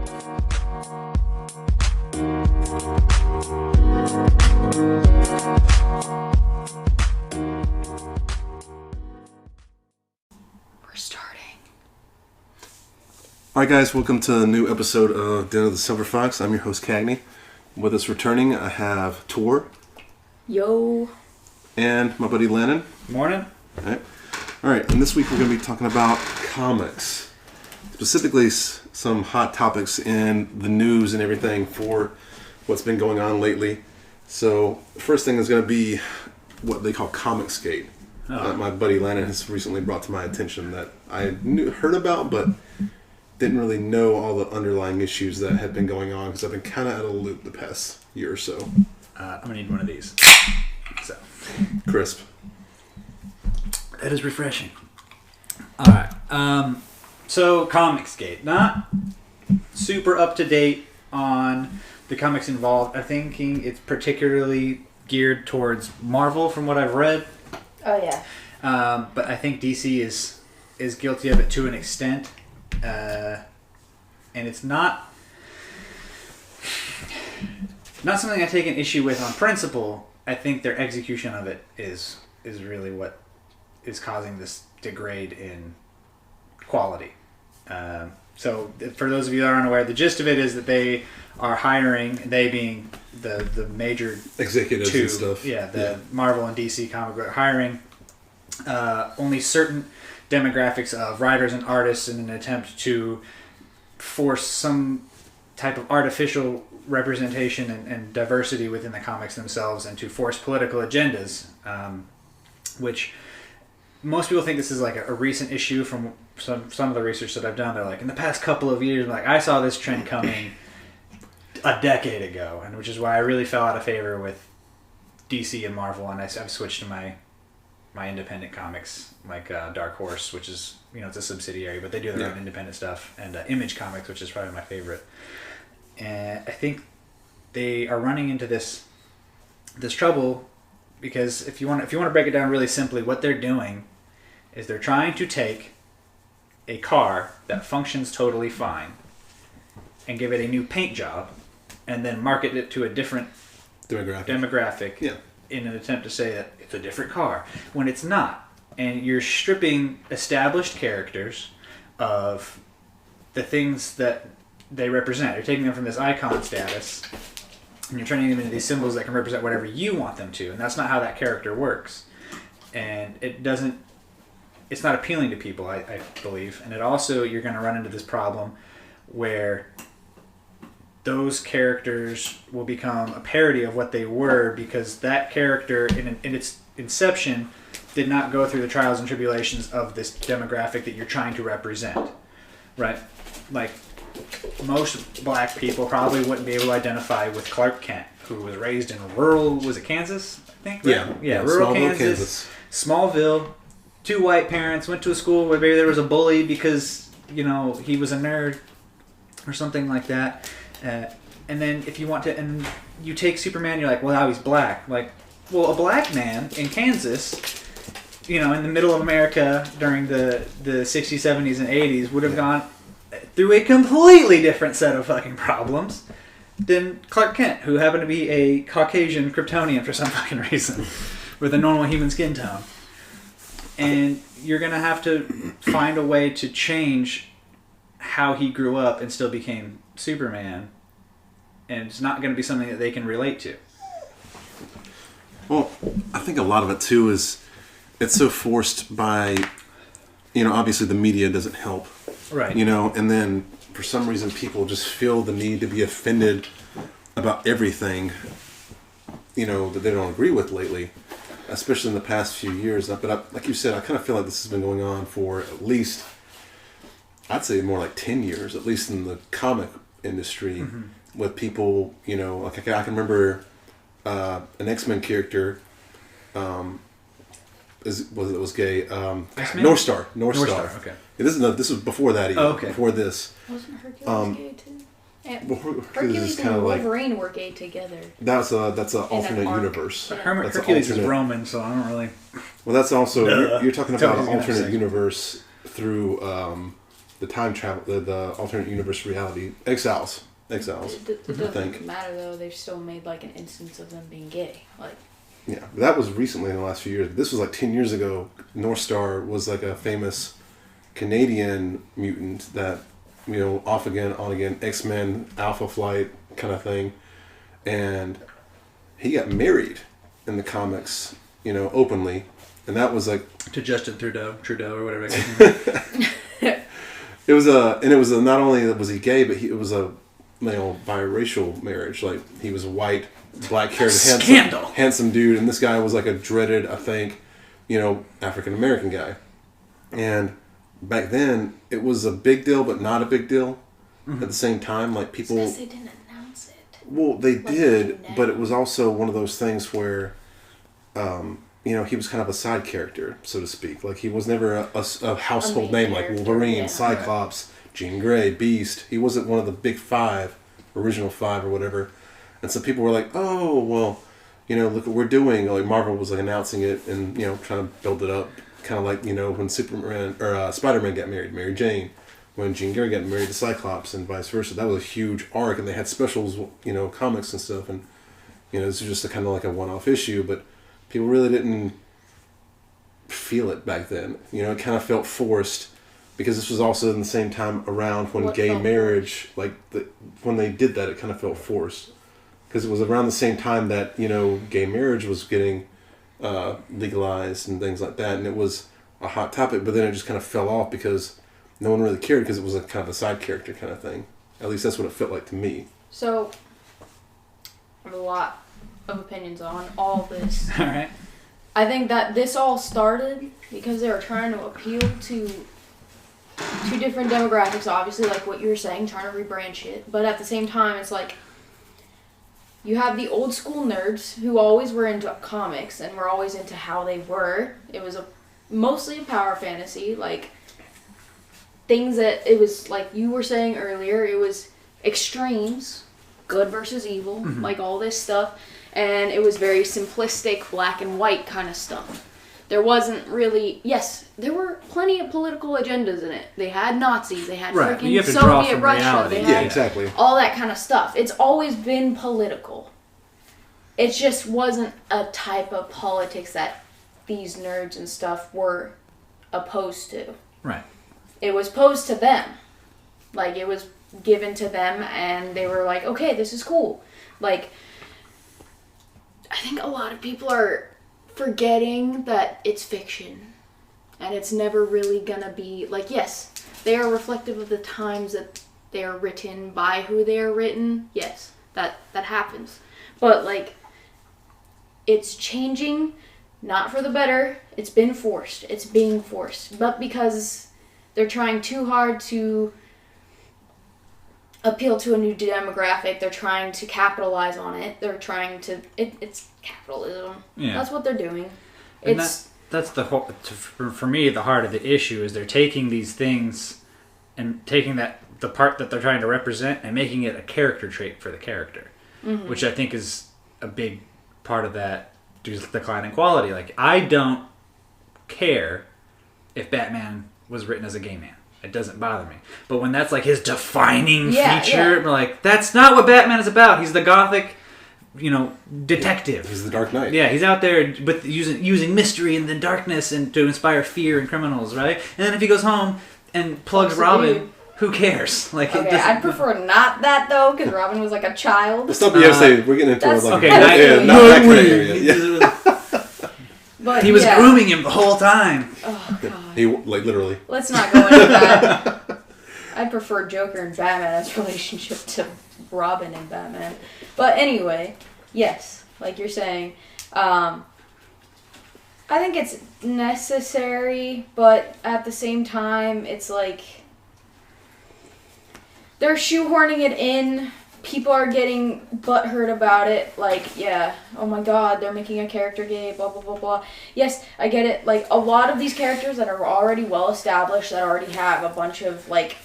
Alright guys, welcome to a new episode of Den of the Silver Fox. I'm your host Cagney. With us returning, I have Tor. Yo. And my buddy Lennon. Morning. Alright, and this week we're going to be talking about comics. Specifically some hot topics in the news and everything for what's been going on lately. So, the first thing is going to be what they call Comicsgate. That my buddy Lennon has recently brought to my attention that I heard about, but didn't really know all the underlying issues that had been going on because I've been kind of out of the loop the past year or so. I'm going to need one of these. So. Crisp. That is refreshing. Alright. So, Comicsgate. Not super up to date on the comics involved. I'm thinking it's particularly geared towards Marvel from what I've read. Oh, yeah. But I think DC is guilty of it to an extent. And it's not something I take an issue with on principle. I think their execution of it is really what is causing this degrade in quality. So for those of you that aren't aware, the gist of it is that they are hiring, they being the major executives and stuff. Yeah, Marvel and DC comic book hiring only certain demographics of writers and artists in an attempt to force some type of artificial representation and diversity within the comics themselves and to force political agendas, which most people think this is like a recent issue from some of the research that I've done. They're like, in the past couple of years, like I saw this trend coming a decade ago, and which is why I really fell out of favor with DC and Marvel, and I've switched to my independent comics, like Dark Horse, which is, it's a subsidiary, but they do their own independent stuff, and Image Comics, which is probably my favorite. And I think they are running into this trouble because if you want to break it down really simply, what they're doing is they're trying to take a car that functions totally fine and give it a new paint job and then market it to a different demographic. Yeah. In an attempt to say that it's a different car, when it's not. And you're stripping established characters of the things that they represent. You're taking them from this icon status, and you're turning them into these symbols that can represent whatever you want them to. And that's not how that character works. And it's not appealing to people, I believe. And it also, you're going to run into this problem where those characters will become a parody of what they were because that character in its inception did not go through the trials and tribulations of this demographic that you're trying to represent, right? Like, most black people probably wouldn't be able to identify with Clark Kent, who was raised in rural, was it Kansas, I think? Right? Yeah, rural Kansas. Smallville, 2 white parents, went to a school where maybe there was a bully because, he was a nerd or something like that. And then if you want to, and you take Superman, you're like, well, now he's black. Like, well, a black man in Kansas, in the middle of America during the 60s, 70s, and 80s would have gone through a completely different set of fucking problems than Clark Kent, who happened to be a Caucasian Kryptonian for some fucking reason with a normal human skin tone. And you're going to have to find a way to change how he grew up and still became Superman, and it's not going to be something that they can relate to. Well, I think a lot of it too is it's so forced by, obviously the media doesn't help, right? And then for some reason people just feel the need to be offended about everything, that they don't agree with lately, especially in the past few years. But like you said, I kind of feel like this has been going on for at least, I'd say more like 10 years, at least in the comic industry, with people, like I can remember an X-Men character was gay. North Star. Okay. Yeah, this was before that even. Oh, okay. Before this. Wasn't Hercules gay too? Hercules and Wolverine were gay together. That's an alternate universe. Hercules is Roman, so I don't really. Well, that's also you're talking about an alternate universe through the time travel, the alternate universe reality, Exiles. It doesn't think. matter though. They've still made like an instance of them being gay. Like. Yeah, but that was recently in the last few years. This was like 10 years ago. North Star was like a famous Canadian mutant that, off again, on again, X-Men, Alpha Flight kind of thing. And he got married in the comics, openly. And that was like... To Justin Trudeau or whatever. It was not only was he gay, but it was a biracial marriage. Like, he was a white, black-haired, handsome dude. And this guy was like a dreaded, I think, African-American guy. And back then, it was a big deal, but not a big deal at the same time. Like, people... Because they didn't announce it. Well, they did, but it was also one of those things where, he was kind of a side character, so to speak. Like, he was never a household name like Wolverine, Cyclops, Jean Grey, Beast. He wasn't one of the big five, original five or whatever. And so people were like, oh, well, look what we're doing. Like, Marvel was like announcing it and, trying to build it up. Kind of like, when Superman or Spider-Man got married, Mary Jane. When Jean Grey got married to Cyclops and vice versa. That was a huge arc, and they had specials, comics and stuff. And, this was just a kind of like a one-off issue, but people really didn't feel it back then. It kind of felt forced because this was also in the same time around when gay marriage, when they did that, it kind of felt forced. Because it was around the same time that, gay marriage was getting legalized and things like that. And it was a hot topic, but then it just kind of fell off because no one really cared because it was a kind of a side character kind of thing. At least that's what it felt like to me. So, I have a lot of opinions on all this. All right. I think that this all started because they were trying to appeal to two different demographics, obviously, like what you were saying, trying to rebrand shit. But at the same time, it's like, you have the old school nerds who always were into comics and were always into how they were. It was mostly a power fantasy, like things that it was like you were saying earlier, it was extremes, good versus evil, like all this stuff, and it was very simplistic, black and white kind of stuff. There wasn't really, yes, there were plenty of political agendas in it. They had Nazis, they had freaking Soviet Russia, they had exactly. all that kind of stuff. It's always been political. It just wasn't a type of politics that these nerds and stuff were opposed to. Right. It was posed to them. Like, it was given to them, and they were like, okay, this is cool. Like, I think a lot of people are forgetting that it's fiction. And it's never really gonna be, like, yes, they are reflective of the times that they are written, by who they are written. Yes, that happens. But, like, it's changing, not for the better. It's been forced. It's being forced. But because they're trying too hard to appeal to a new demographic. They're trying to capitalize on it. They're trying to... It's capitalism. Yeah. That's what they're doing. And that's the whole... For me, the heart of the issue is they're taking these things and taking the part that they're trying to represent and making it a character trait for the character. Mm-hmm. Which I think is a big part of that decline in quality. Like, I don't care if Batman was written as a gay man. It doesn't bother me. But when that's like his defining feature, we're like, that's not what Batman is about. He's the gothic, detective. He's the Dark Knight. Yeah, he's out there with using mystery and the darkness and to inspire fear in criminals, right? And then if he goes home and plugs Robin, who cares? Like, okay, I'd prefer not that though, because Robin was like a child. Stop BFC. We're getting into that's, like okay, not that kind of area. Yeah. But he was grooming him the whole time. Oh god. He literally. Let's not go into that. I prefer Joker and Batman's relationship to Robin and Batman. But anyway, yes, like you're saying, I think it's necessary, but at the same time, it's like they're shoehorning it in. People are getting butthurt about it. Like, yeah, oh my god, they're making a character gay, blah, blah, blah, blah. Yes, I get it. Like, a lot of these characters that are already well established, that already have a bunch of, like,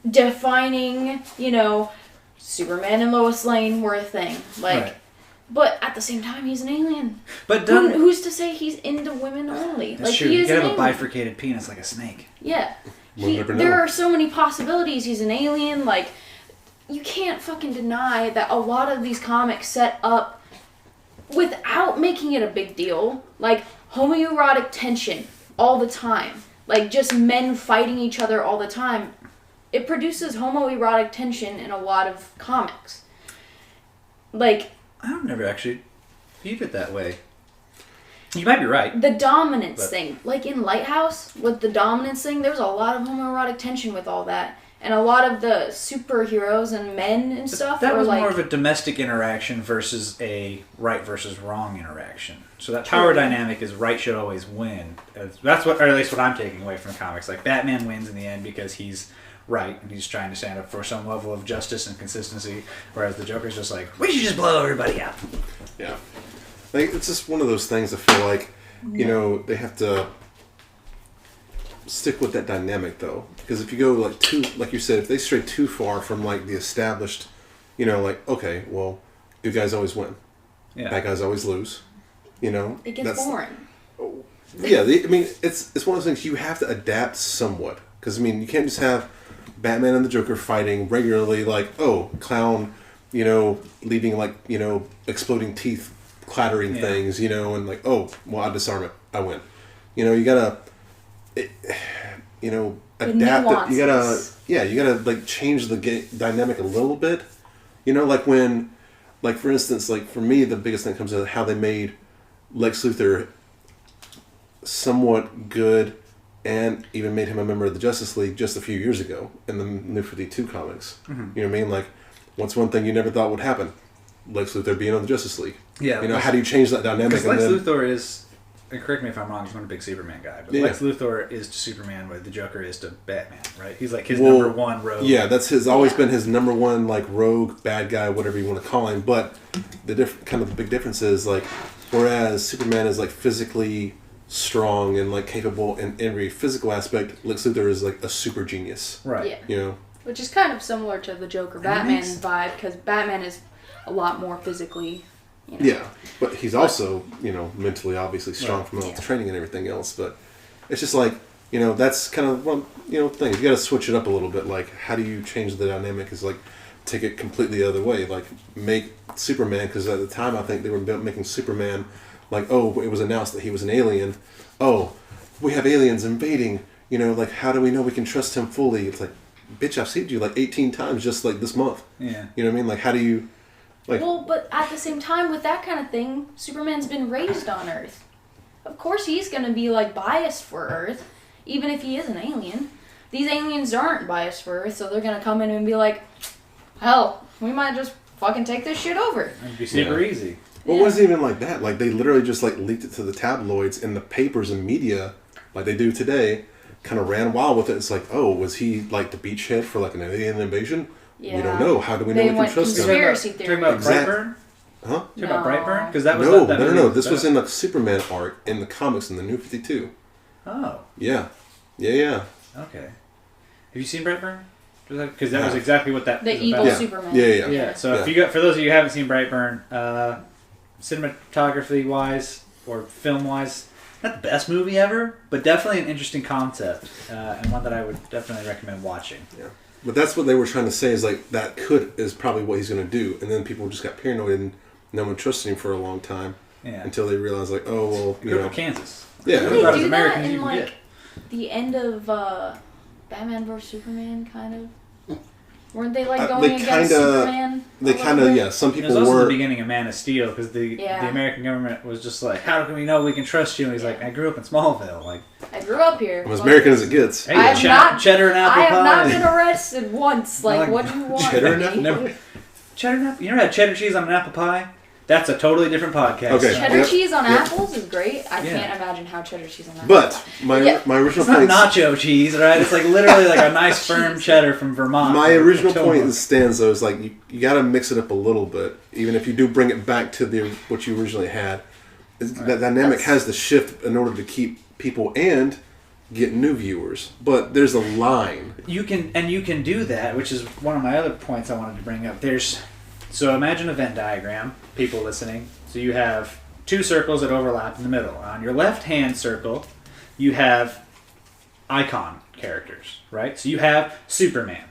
defining, Superman and Lois Lane were a thing. Like, right. But at the same time, he's an alien. But who's to say he's into women only? That's like, true. He you is can have an a bifurcated penis like a snake. Yeah. We'll never know. There are so many possibilities. He's an alien. Like, you can't fucking deny that a lot of these comics set up without making it a big deal. Like, homoerotic tension all the time. Like, just men fighting each other all the time. It produces homoerotic tension in a lot of comics. Like, I've never actually viewed it that way. You might be right. the dominance thing. Like, in Lighthouse, with the dominance thing, there was a lot of homoerotic tension with all that. And a lot of the superheroes and men and stuff That were was like... more of a domestic interaction versus a right versus wrong interaction. So that power dynamic is right should always win. That's what, or at least what I'm taking away from the comics. Like, Batman wins in the end because he's right and he's trying to stand up for some level of justice and consistency, whereas the Joker's just like, we should just blow everybody up. Yeah. Like, it's just one of those things I feel like, you know, they have to stick with that dynamic, though. Because if you go, like, like you said, if they stray too far from, like, the established, you know, like, okay, well, good guys always win. Yeah. Bad guys always lose. You know? It gets boring. Yeah, I mean, it's one of those things you have to adapt somewhat. Because, I mean, you can't just have Batman and the Joker fighting regularly, like, oh, clown, you know, leaving, like, you know, exploding teeth, clattering things, you know, and like, oh, well, I disarm it, I win. You know, you gotta, you know, adapt it. You gotta, you gotta, like, change the dynamic a little bit. You know, like when, like, for instance, like, for me, the biggest thing comes to how they made Lex Luthor somewhat good and even made him a member of the Justice League just a few years ago in the New 52 comics. Mm-hmm. You know what I mean? Like, what's one thing you never thought would happen? Lex Luthor being on the Justice League. Yeah. You know, how do you change that dynamic? Because Lex Luthor is, and correct me if I'm wrong, he's not a big Superman guy, but Lex Luthor is to Superman what the Joker is to Batman, right? He's like his number one rogue. Yeah, that's always been his number one, like, rogue, bad guy, whatever you want to call him. But the the big difference is, like, whereas Superman is, like, physically strong and, like, capable in every physical aspect, Lex Luthor is, like, a super genius. Right. Yeah. You know? Which is kind of similar to the Joker Batman vibe, because Batman is a lot more physically, you know. Yeah, but he's also, you know, mentally obviously strong from all the training and everything else. But it's just like, you know, that's kind of one, you know, thing. You got to switch it up a little bit. Like, how do you change the dynamic? Is like take it completely the other way. Like, make Superman, because at the time I think they were making Superman like, oh, it was announced that he was an alien. Oh, we have aliens invading. You know, like, how do we know we can trust him fully? It's like, bitch, I've saved you like 18 times just like this month. Yeah. You know what I mean? Like, how do you... Like, well, but at the same time, with that kind of thing, Superman's been raised on Earth. Of course he's going to be, like, biased for Earth, even if he is an alien. These aliens aren't biased for Earth, so they're going to come in and be like, hell, we might just fucking take this shit over. It'd be super easy. Well, it wasn't even like that. Like, they literally just, like, leaked it to the tabloids and the papers and media, like they do today, kind of ran wild with it. It's like, oh, was he, like, the beachhead for, like, an alien invasion? Yeah. We don't know. How do we know we can trust him? Conspiracy Talking about Brightburn? Huh? Talking about Brightburn? Because that was No. This was in the Superman arc in the comics in the New 52. Oh. Yeah. Okay. Have you seen Brightburn? Because that was exactly what that the was evil about. Superman. Yeah. So if you got, for those of you who haven't seen Brightburn, cinematography wise or film wise, not the best movie ever, but definitely an interesting concept and one that I would definitely recommend watching. Yeah. But that's what they were trying to say, is like that is probably what he's going to do. And then people just got paranoid and no one trusted him for a long time until they realized, like, oh, well, you know. Kansas. Yeah. Didn't they do that in, like, the end of Batman vs. Superman, kind of? Weren't they, like, going against Superman? They kind of, some people were. It was also the beginning of Man of Steel, because the American government was just like, how can we know we can trust you? And he's like, I grew up in Smallville. Like, I grew up here. I'm as American as it gets. Hey, cheddar and apple pie. I have not been arrested once. Like, what do you want? Cheddar and apple pie? Cheddar and apple. You never had cheddar cheese on an apple pie? That's a totally different podcast. Okay. Cheddar cheese on apples is great. I can't imagine how cheddar cheese on apples. But my original point. It's not nacho cheese, right? It's like literally like a nice firm cheddar from Vermont. My original point stands though is like you got to mix it up a little bit, even if you do bring it back to what you originally had. That dynamic has to shift in order to keep people and get new viewers. But there's a line. You can do that, which is one of my other points I wanted to bring up. So imagine a Venn diagram, people listening. So you have two circles that overlap in the middle. On your left-hand circle, you have icon characters, right? So you have Superman,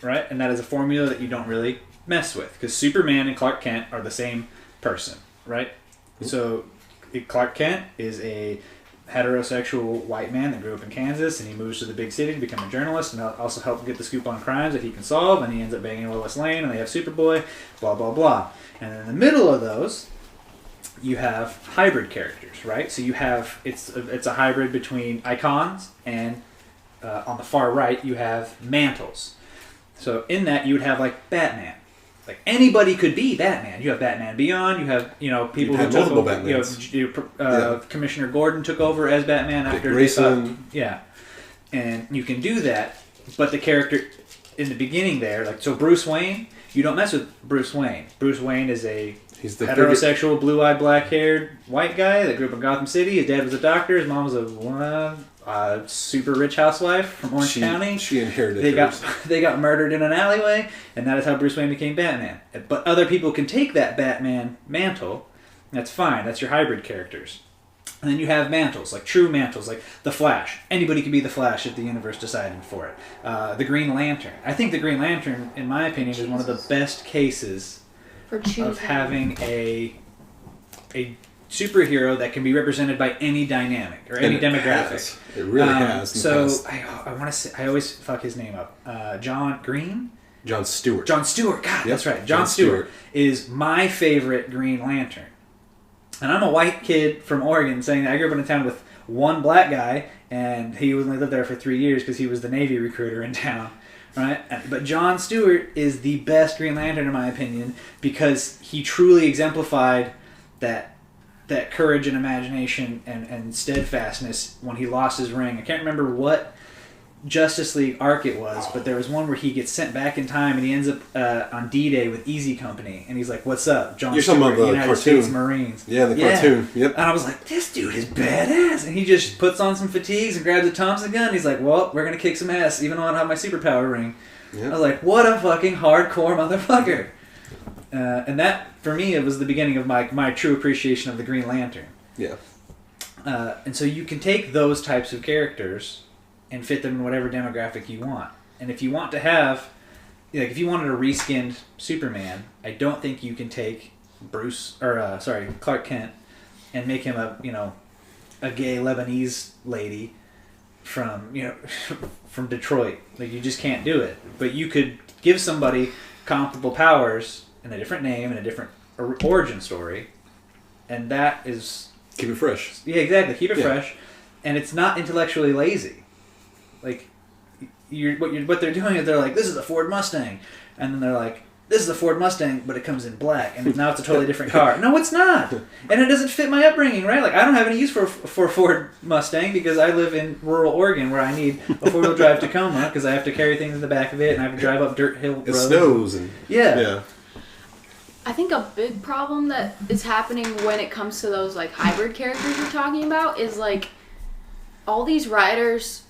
right? And that is a formula that you don't really mess with because Superman and Clark Kent are the same person, right? So Clark Kent is a heterosexual white man that grew up in Kansas, and he moves to the big city to become a journalist and also help get the scoop on crimes that he can solve, and he ends up banging Lois Lane, and they have Superboy, blah, blah, blah. And in the middle of those, you have hybrid characters, right? So you have, it's a hybrid between icons, and on the far right, you have mantles. So in that, you would have like Batman. Like anybody could be Batman. You have Batman Beyond. You have people who took over. Commissioner Gordon took over as Batman after Grayson. And you can do that. But the character in the beginning there, like so, Bruce Wayne. You don't mess with Bruce Wayne. Bruce Wayne is he's the heterosexual, blue-eyed, black-haired white guy that grew up in Gotham City. His dad was a doctor. His mom was a super rich housewife from Orange County. She inherited They got murdered in an alleyway, and that is how Bruce Wayne became Batman. But other people can take that Batman mantle. That's fine. That's your hybrid characters. And then you have mantles, like true mantles, like the Flash. Anybody could be the Flash if the universe decided for it. The Green Lantern. I think the Green Lantern, in my opinion, is one of the best cases of having a superhero that can be represented by any dynamic or any demographic. It really has. So I want to say, I always fuck his name up. John Stewart. John Stewart. God, that's right. John Stewart is my favorite Green Lantern. And I'm a white kid from Oregon saying that I grew up in a town with one black guy, and he only lived there for 3 years because he was the Navy recruiter in town. Right? But John Stewart is the best Green Lantern in my opinion because he truly exemplified that courage and imagination and steadfastness when he lost his ring. I can't remember what Justice League arc it was, but there was one where he gets sent back in time and he ends up on D-Day with Easy Company, and he's like, "What's up, John Stewart, talking about the United cartoon. States Marines?" Yeah, the cartoon. Yep. And I was like, "This dude is badass," and he just puts on some fatigues and grabs a Thompson gun. And he's like, "Well, we're gonna kick some ass, even though I don't have my superpower ring." Yep. I was like, "What a fucking hardcore motherfucker!" And that, for me, it was the beginning of my true appreciation of the Green Lantern. Yeah. And so you can take those types of characters and fit them in whatever demographic you want. And if you want to have, like, if you wanted a reskinned Superman, I don't think you can take Clark Kent and make him a gay Lebanese lady from from Detroit. Like, you just can't do it. But you could give somebody comparable powers and a different name and a different origin story, and that is keep it fresh. Yeah, exactly. Keep it fresh, and it's not intellectually lazy. Like, what they're doing is they're like, this is a Ford Mustang, and then they're like, this is a Ford Mustang, but it comes in black, and now it's a totally different car. No, it's not, and it doesn't fit my upbringing, right? Like, I don't have any use for a Ford Mustang because I live in rural Oregon where I need a 4-wheel drive Tacoma because I have to carry things in the back of it, and I have to drive up dirt hill roads. It snows and yeah. I think a big problem that is happening when it comes to those like hybrid characters you're talking about is like all these writers,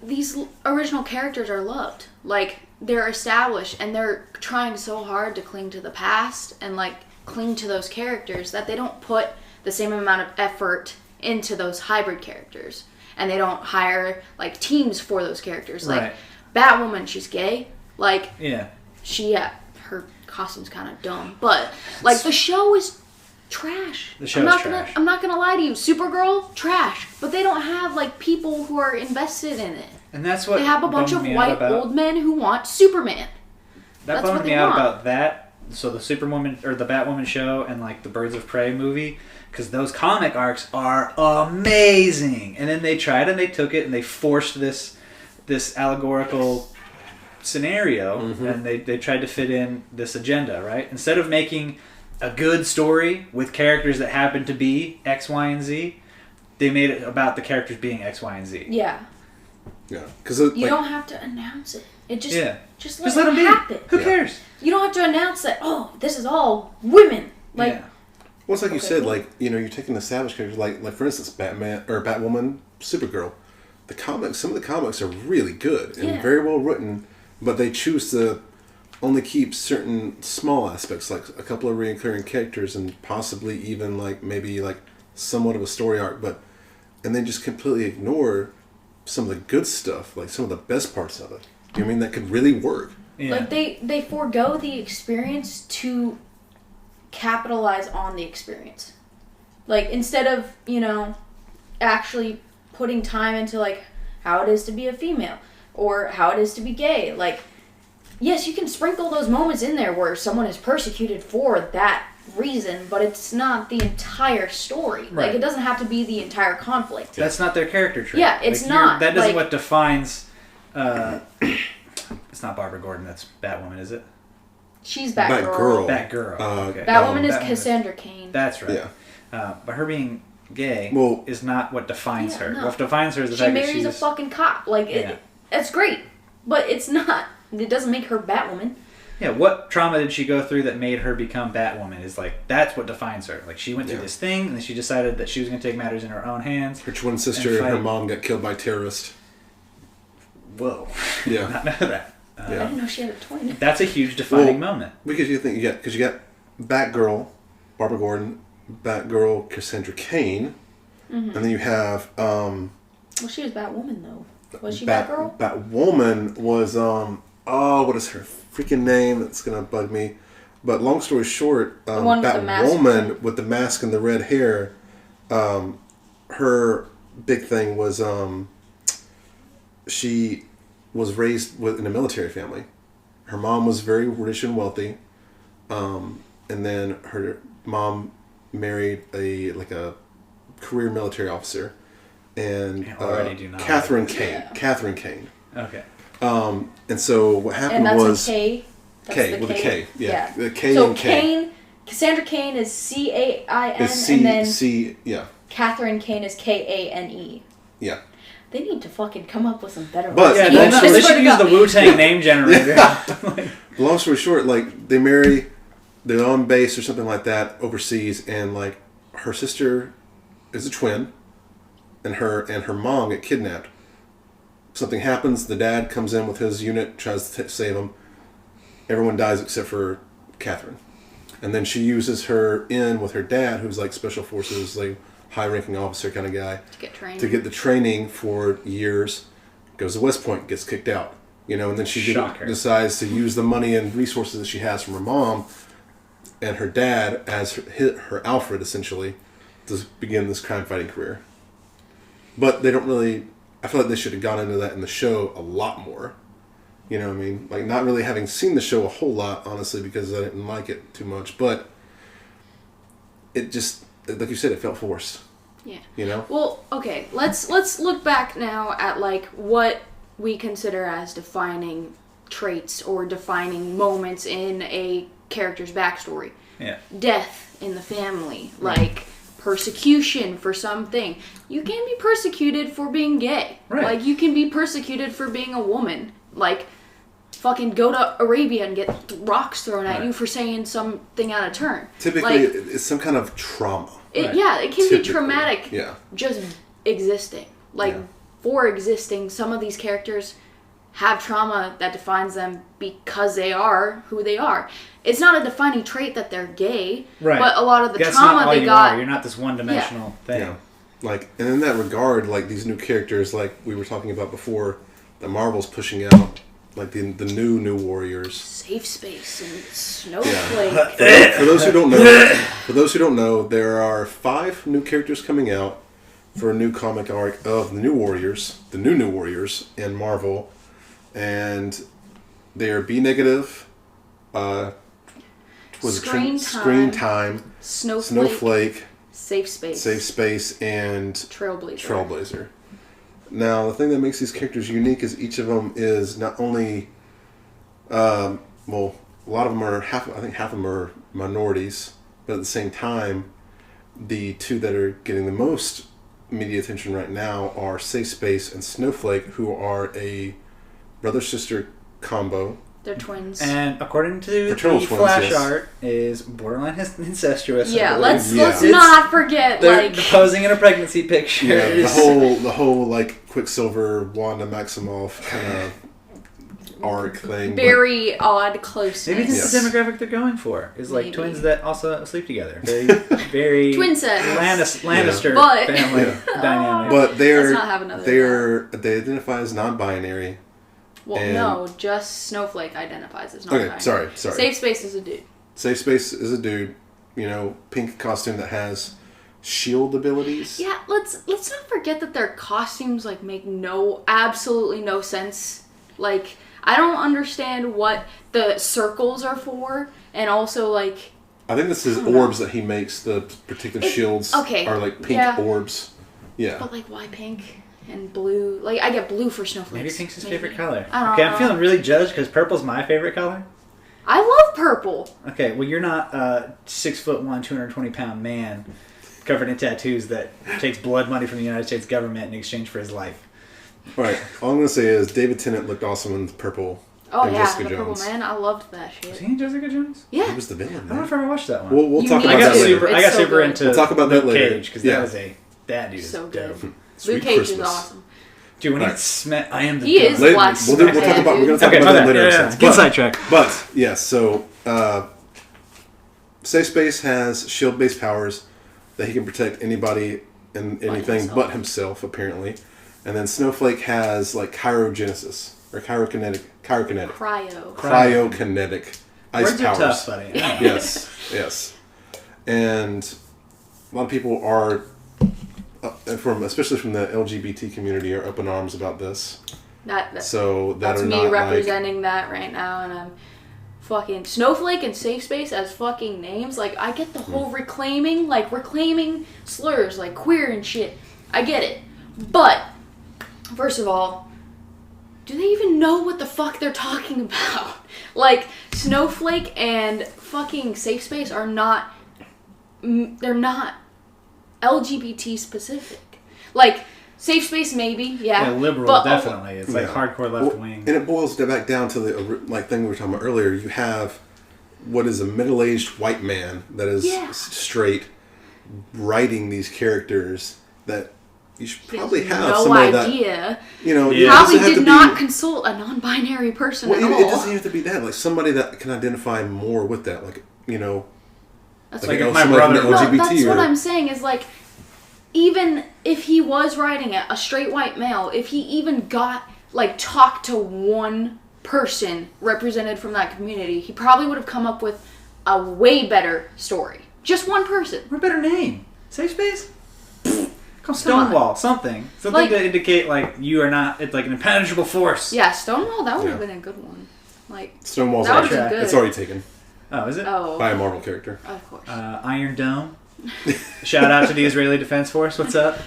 these original characters are loved. Like, they're established and they're trying so hard to cling to the past and like cling to those characters that they don't put the same amount of effort into those hybrid characters, and they don't hire like teams for those characters. Like Batwoman, she's gay. Like, her costume's kind of dumb, but like the show is trash. I'm not gonna lie to you. Supergirl, trash. But they don't have like people who are invested in it. And that's what they have a bunch of white old men who want Superman. That bummed me out about that. So the Superwoman or the Batwoman show and like the Birds of Prey movie, because those comic arcs are amazing. And then they tried and they took it and they forced this allegorical scenario, and they tried to fit in this agenda, right? Instead of making a good story with characters that happen to be X, Y, and Z, they made it about the characters being X, Y, and Z. Yeah. Yeah, because you don't have to announce it. It just let them it happen. Who cares? You don't have to announce that. Oh, this is all women. Like, well, it's like you said. Like, you're taking established characters, like for instance, Batman or Batwoman, Supergirl. Some of the comics are really good and very well written, but they choose to only keep certain small aspects, like a couple of recurring characters and possibly even like maybe like somewhat of a story arc, and they just completely ignore some of the good stuff, like some of the best parts of it. You know what I mean? That could really work. Yeah. Like they forego the experience to capitalize on the experience. Like instead of, actually putting time into like how it is to be a female or how it is to be gay. Like, yes, you can sprinkle those moments in there where someone is persecuted for that reason, but it's not the entire story. Right. Like, it doesn't have to be the entire conflict. That's not their character trait. Yeah, it's not. That isn't like, what defines. It's not Barbara Gordon. That's Batwoman, is it? She's Batgirl. Batgirl. Okay. Batwoman is Batwoman Cassandra Cain. That's right. Yeah. But her being gay is not what defines her. No. What defines her is the She fact that marries she's a fucking cop. Like, it's great. But it's not. It doesn't make her Batwoman. Yeah, what trauma did she go through that made her become Batwoman is like, that's what defines her. Like, she went through this thing, and then she decided that she was going to take matters in her own hands. Her twin sister and her mom got killed by terrorists. Whoa. Yeah. Not know that. I didn't know she had a twin. That's a huge defining moment. Because you got Batgirl, Barbara Gordon, Batgirl, Cassandra Cain, and then you have Well, she was Batwoman though. Was she Batgirl? Batwoman was what is her freaking name? It's gonna bug me. But long story short, the one with Batwoman with the mask and the red hair, her big thing was she was raised in a military family. Her mom was very rich and wealthy, and then her mom married a career military officer, and Catherine Cain. Yeah. Catherine Cain. Okay. And so what happened and that's was a K. That's K the with a K. Yeah. The K so and K. Cassandra Cain is CAIN, Is and then yeah. Catherine Cain is KANE. Yeah. They need to fucking come up with some better But ones. Yeah, they should use the Wu-Tang name generator. Long story short, like they marry, they're on base or something like that overseas, and like her sister is a twin, and her mom get kidnapped. Something happens. The dad comes in with his unit, tries to save them. Everyone dies except for Catherine, and then she uses her in with her dad, who's like special forces, like high-ranking officer kind of guy, to get the training for years. Goes to West Point, gets kicked out, and then she decides to use the money and resources that she has from her mom and her dad as her Alfred, essentially, to begin this crime-fighting career. But they don't really. I feel like they should have gone into that in the show a lot more. You know what I mean? Like, not really having seen the show a whole lot, honestly, because I didn't like it too much. But it just, like you said, it felt forced. Yeah. Well, okay. Let's look back now at, like, what we consider as defining traits or defining moments in a character's backstory. Yeah. Death in the family. Like, persecution for something. You can be persecuted for being gay. Right. Like, you can be persecuted for being a woman. Like, fucking go to Arabia and get rocks thrown at you for saying something out of turn. Typically, like, it's some kind of trauma. Yeah, it can be traumatic. Yeah. Just existing. Like, for existing, some of these characters have trauma that defines them because they are who they are. It's not a defining trait that they're gay, but a lot of the trauma they got. You're not this one-dimensional thing. Yeah. Like, and in that regard, like these new characters, like we were talking about before, that Marvel's pushing out, like the new Warriors. Safe Space and Snowflake. Yeah. For those who don't know, there are 5 new characters coming out for a new comic arc of the New Warriors, the new Warriors in Marvel, and they are B negative. Screen Time, Snowflake, Safe Space, and Trailblazer. Now, the thing that makes these characters unique is each of them is not only, a lot of them are half of them are minorities, but at the same time, the 2 that are getting the most media attention right now are Safe Space and Snowflake, who are a brother-sister combo. They're twins. And according to the Flash art, is borderline incestuous. Yeah, let's not forget. They're posing in a pregnancy picture. Yeah, the whole like Quicksilver, Wanda Maximoff kind of arc thing. very odd closeness. Maybe this is the Yes. demographic they're going for. Is like Maybe. twins that also sleep together. Very, very Twin sets. Lannister But- family Yeah. dynamic. But Let's not have another they identify as non-binary. Well, and- no, just Snowflake identifies as non-binary. Okay, sorry. Safe Space is a dude. Safe Space is a dude, pink costume that has shield abilities. Yeah, let's not forget that their costumes like make absolutely no sense. Like, I don't understand what the circles are for, and also like I think this is I don't know. orbs that he makes. The particular shields okay, are like pink yeah. orbs. Yeah. but like why pink and blue? Like I get blue for snowflakes. Maybe pink's his favorite color. I don't Okay, know. I'm feeling really judged because purple's my favorite color. I love purple. Okay, well you're not a 6'1", 220-pound man covered in tattoos that takes blood money from the United States government in exchange for his life. All right. All I'm gonna say is David Tennant looked awesome in purple. Oh and yeah, Jessica the Jones. purple man. I loved that Was shit. he in Jessica Jones? He Yeah. was the villain. I don't know Man. if I ever watched that one. We'll You talk need about I got that to. later. super. I It's got so super good. into. We'll talk about that Luke later. Cage because Yeah. that dude is So good. dope. Sweet Luke Cage Christmas. is awesome. Dude, when Right. he smet, I am the. He devil. is Later- Black we'll talk Superman, about. We're gonna dude. talk Okay, about my that bad. later. Yeah, in a yeah, sense. Get But- sidetracked. But yes, so Safe Space has shield-based powers that he can protect anybody and anything himself. but himself, apparently. And then Snowflake has like cryogenesis or kyrokinetic Cryo. cryokinetic ice Words powers. are tough, buddy. Yes. And a lot of people are, especially from the LGBT community, are up in arms about this. That So that that's are me not representing that right now, and I'm fucking Snowflake and Safe Space as fucking names. Like I get the whole reclaiming slurs like queer and shit. I get it, but first of all, do they even know what the fuck they're talking about? Like Snowflake and fucking Safe Space are not. They're not LGBT specific. Like Safe Space, maybe, yeah. Yeah, liberal, but, definitely. It's like Yeah. hardcore left wing. And it boils back down to the thing we were talking about earlier. You have what is a middle-aged white man that is Yeah. straight writing these characters that you should probably He has have no somebody idea. that you know. Yeah. it Probably doesn't have did to not Be, consult a non-binary person well, at it all. doesn't have to be that. Like somebody that can identify more with that. Like That's Like what if my somebody from brother- the No, LGBT that's what or- I'm saying is like, even if he was writing it, a straight white male, if he even got, like, talked to one person represented from that community, he probably would have come up with a way better story. Just one person. What a better name? Safe Space? Call Come Stonewall. Something Like- to indicate like you are not. It's like an impenetrable force. Yeah, Stonewall, that would Yeah. have been a good one. Like, Stonewall's that would already, have been good. it's already taken Oh, is it? Oh, by a Marvel character. of course. Iron Dome. Shout out to the Israeli Defense Force. What's up?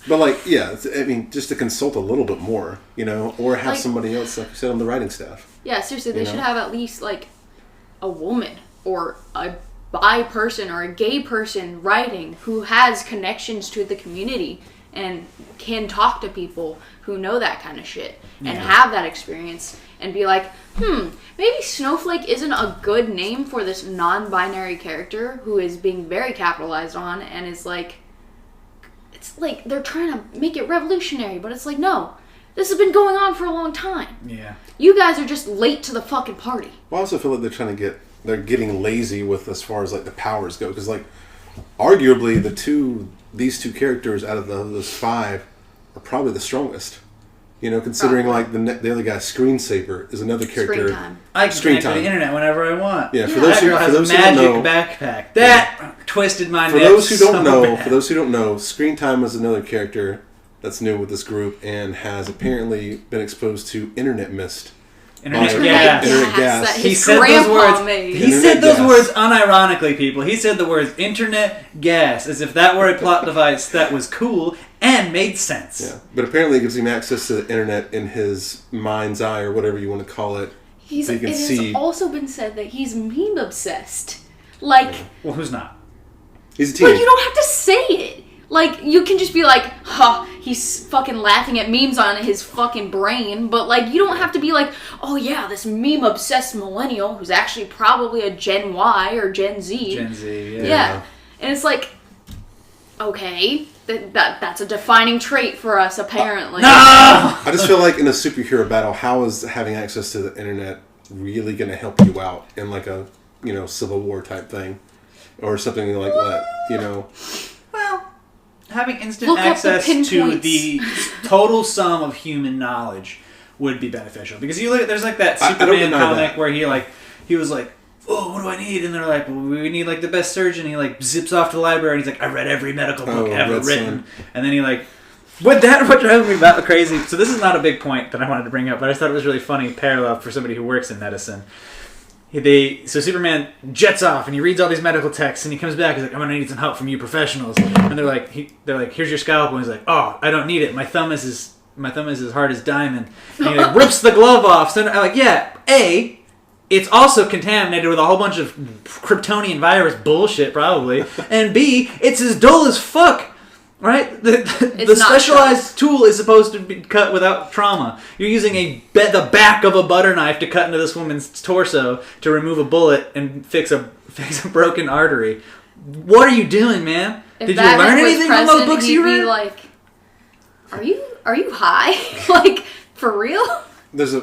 But like, yeah, I mean, just to consult a little bit more, or have Like- somebody else, like you said, on the writing staff. Yeah, seriously, they You should know? have at least like a woman or a bi person or a gay person writing who has connections to the community and can talk to people who know that kind of shit and have that experience and be like, maybe Snowflake isn't a good name for this non-binary character who is being very capitalized on and is like, it's like they're trying to make it revolutionary, but it's like, no, this has been going on for a long time. Yeah. You guys are just late to the fucking party. Well, I also feel like they're getting lazy with as far as like the powers go, because like, arguably these two characters out of those five are probably the strongest. Considering Probably. like the other guy, Screensaver, is another character. Screen time. I can Screen connect to time. the internet whenever I want. Yeah, for Yeah. those That who girl for has those a who magic don't know, backpack. That twisted my for neck. those who so don't know, bad. for those who don't know, Screen Time is another character that's new with this group and has apparently been exposed to internet mist. Internet Internet gas. Internet gas. that He his said those grandpa words. made. He Internet said those gas. words unironically, people. He said the words internet gas as if that were a plot device that was cool and made sense. Yeah, but apparently it gives him access to the internet in his mind's eye or whatever you want to call it. So you can It see. has also been said that he's meme obsessed. Like, Well, who's not? He's a teen. but you don't have to say it. Like, you can just be like, he's fucking laughing at memes on his fucking brain. But, like, you don't have to be like, oh yeah, this meme-obsessed millennial who's actually probably a Gen Y or Gen Z. Gen Z. Yeah. Yeah. And it's like, Okay, that's a defining trait for us, apparently. No! I just feel like in a superhero battle, how is having access to the internet really going to help you out in like a Civil War type thing, or something like that? Well, having instant Look up the access to pinpoints. the total sum of human knowledge would be beneficial, because you look, there's like that I don't Superman deny comic that. where he was like, oh, what do I need? And they're like, well, we need like the best surgeon. He like zips off to the library and he's like, I read every medical book ever Red written. Sun. And then he like, what drives me about crazy. So this is not a big point that I wanted to bring up, but I just thought it was really funny parallel for somebody who works in medicine. So Superman jets off and he reads all these medical texts and he comes back. He's like, I'm gonna need some help from you professionals. And they're like, here's your scalpel. And he's like, oh, I don't need it. My thumb is as hard as diamond. And he like rips the glove off. So I'm like, yeah, it's also contaminated with a whole bunch of Kryptonian virus bullshit, probably. And B, it's as dull as fuck. Right? The not specialized tool is supposed to be cut without trauma. You're using the back of a butter knife to cut into this woman's torso to remove a bullet and fix a broken artery. What are you doing, man? If Did you Batman learn was anything from those president, books he'd you be read? like, are you high? Like, for real? There's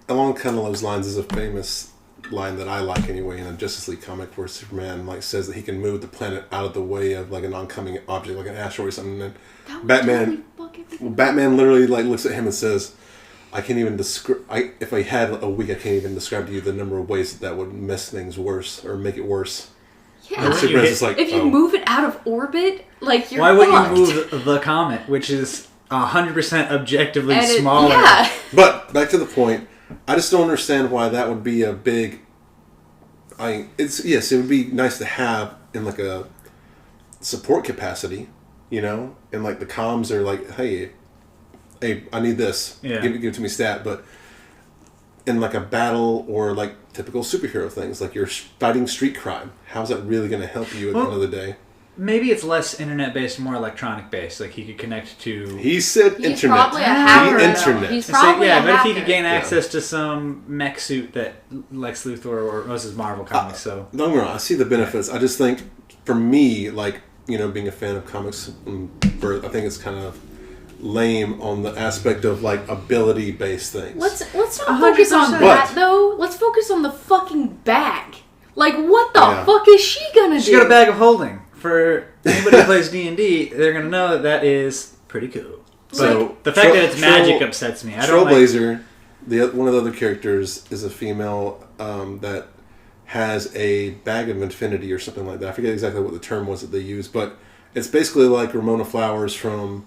along kind of those lines is a famous line that I like anyway in a Justice League comic where Superman like says that he can move the planet out of the way of like an oncoming object, like an asteroid or something. And Batman literally like looks at him and says, I can't even describe. If I had a week, I can't even describe to you the number of ways that would mess things worse or make it worse. Yeah. And Superman's just like, If you move it out of orbit, like, you're Why wouldn't fucked. you move the comet, which is 100% objectively And smaller? Yeah. But back to the point, I just don't understand why that would be a big. It would be nice to have in like a support capacity, and like the comms are like, hey, I need this, give it to me stat. But in like a battle or like typical superhero things, like you're fighting street crime, how's that really going to help you at the end of the day? Maybe it's less internet-based, more electronic-based. Like he could connect to... He said He's internet. probably a hacker. The though. internet. He's probably a but if hacker. he could gain access to some mech suit that Lex Luthor or most of his Marvel comics, so... Don't get me wrong, I see the benefits. I just think, for me, like, being a fan of comics, I think it's kind of lame on the aspect of, like, ability-based things. Let's not focus on 100%. that, though. Let's focus on the fucking bag. Like, what the Yeah. fuck is she gonna do? She's got a bag of holding. For anybody who plays D&D, they're going to know that is pretty cool. So, the fact that it's magic upsets me. I don't Trailblazer, one of the other characters, is a female that has a bag of infinity or something like that. I forget exactly what the term was that they used, but it's basically like Ramona Flowers from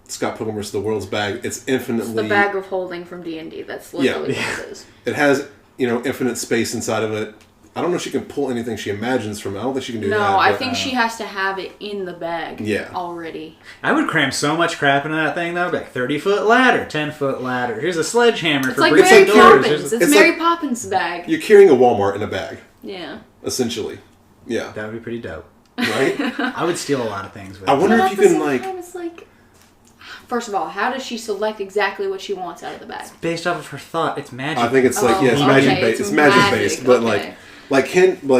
Scott Pilgrim vs. the World's bag. It's infinitely... It's the bag of holding from D&D. That's literally what it is. It has, infinite space inside of it. I don't know if she can pull anything she imagines from it. I don't think she can do that. No, I but, think she has to have it in the bag already. I would cram so much crap into that thing, though. Like 30-foot ladder, 10-foot ladder. Here's a sledgehammer It's for like breaking Mary doors. Poppins. It's It's Mary like- Poppins' bag. You're carrying a Walmart in a bag, Yeah. essentially. Yeah. That would be pretty dope. Right? I would steal a lot of things with I it. wonder But if at you the can, same like... time, it's like... First of all, how does she select exactly what she wants out of the bag? Based off of her thought, it's magic. I think it's like, it's okay, magic based. It's magic based, but okay.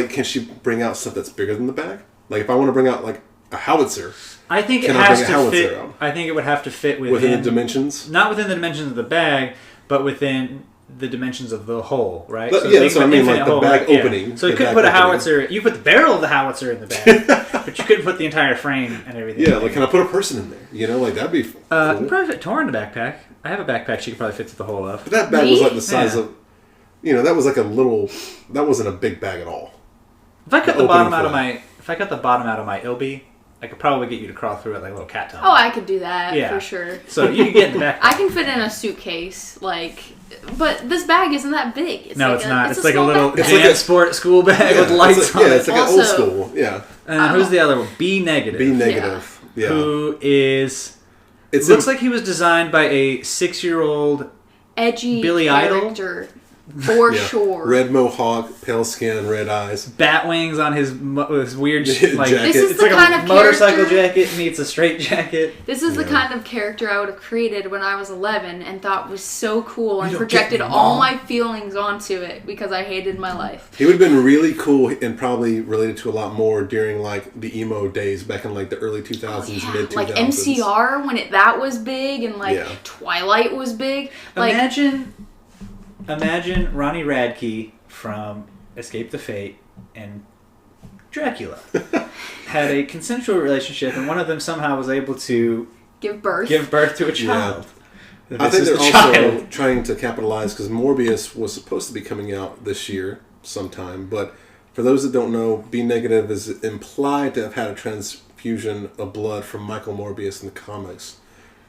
can she bring out stuff that's bigger than the bag? Like if I want to bring out like a howitzer, I think it Can I has bring a to howitzer fit. out? I think it would have to fit within the dimensions. not within the dimensions of the bag, but within the dimensions of the hole, right? But, So yeah, think that's what of I an mean, like infinite the hole, bag right? Yeah. opening, So you the could bag put a opening. howitzer. You put the barrel of the howitzer in the bag, but you couldn't put the entire frame and everything. Yeah, like can I put a person in there? Like that'd be cool. You could probably fit Tor in the backpack. I have a backpack she could probably fit through the hole of. But that bag was Me? like the size Yeah. of, that was like a little. That wasn't a big bag at all. If I cut The the bottom opening out of flap. my, if I cut the bottom out of my Ilby, I could probably get you to crawl through it like a little cat tunnel. Oh, I could do that Yeah. for sure. So you could get in the backpack. I can fit in a suitcase, but this bag isn't that big. It's No, like it's not. It's like a small little backpack. It's like dance sport school bag with lights it's on like, it. it's like an old Also- school. Yeah, And who's the other one? B negative. B negative. Yeah, Who is... it's looks like he was designed by a 6-year-old... Edgy Billy Idol? character. For sure. Red mohawk, pale skin, red eyes. Bat wings on his weird like Jacket. This is it's the like kind a of motorcycle character- jacket meets a straight jacket. This is the Yeah. kind of character I would have created when I was 11 and thought was so cool and don't projected get me, all Mom. my feelings onto it because I hated my life. He would have been really cool and probably related to a lot more during like the emo days back in like the early 2000s, mid 2000s. Like MCR when that was big and like Yeah. Twilight was big. Like Imagine Ronnie Radke from Escape the Fate and Dracula had a consensual relationship, and one of them somehow was able to give birth. give birth to a child. I This think is they're the also child. trying to capitalize because Morbius was supposed to be coming out this year sometime, but for those that don't know, B negative is implied to have had a transfusion of blood from Michael Morbius in the comics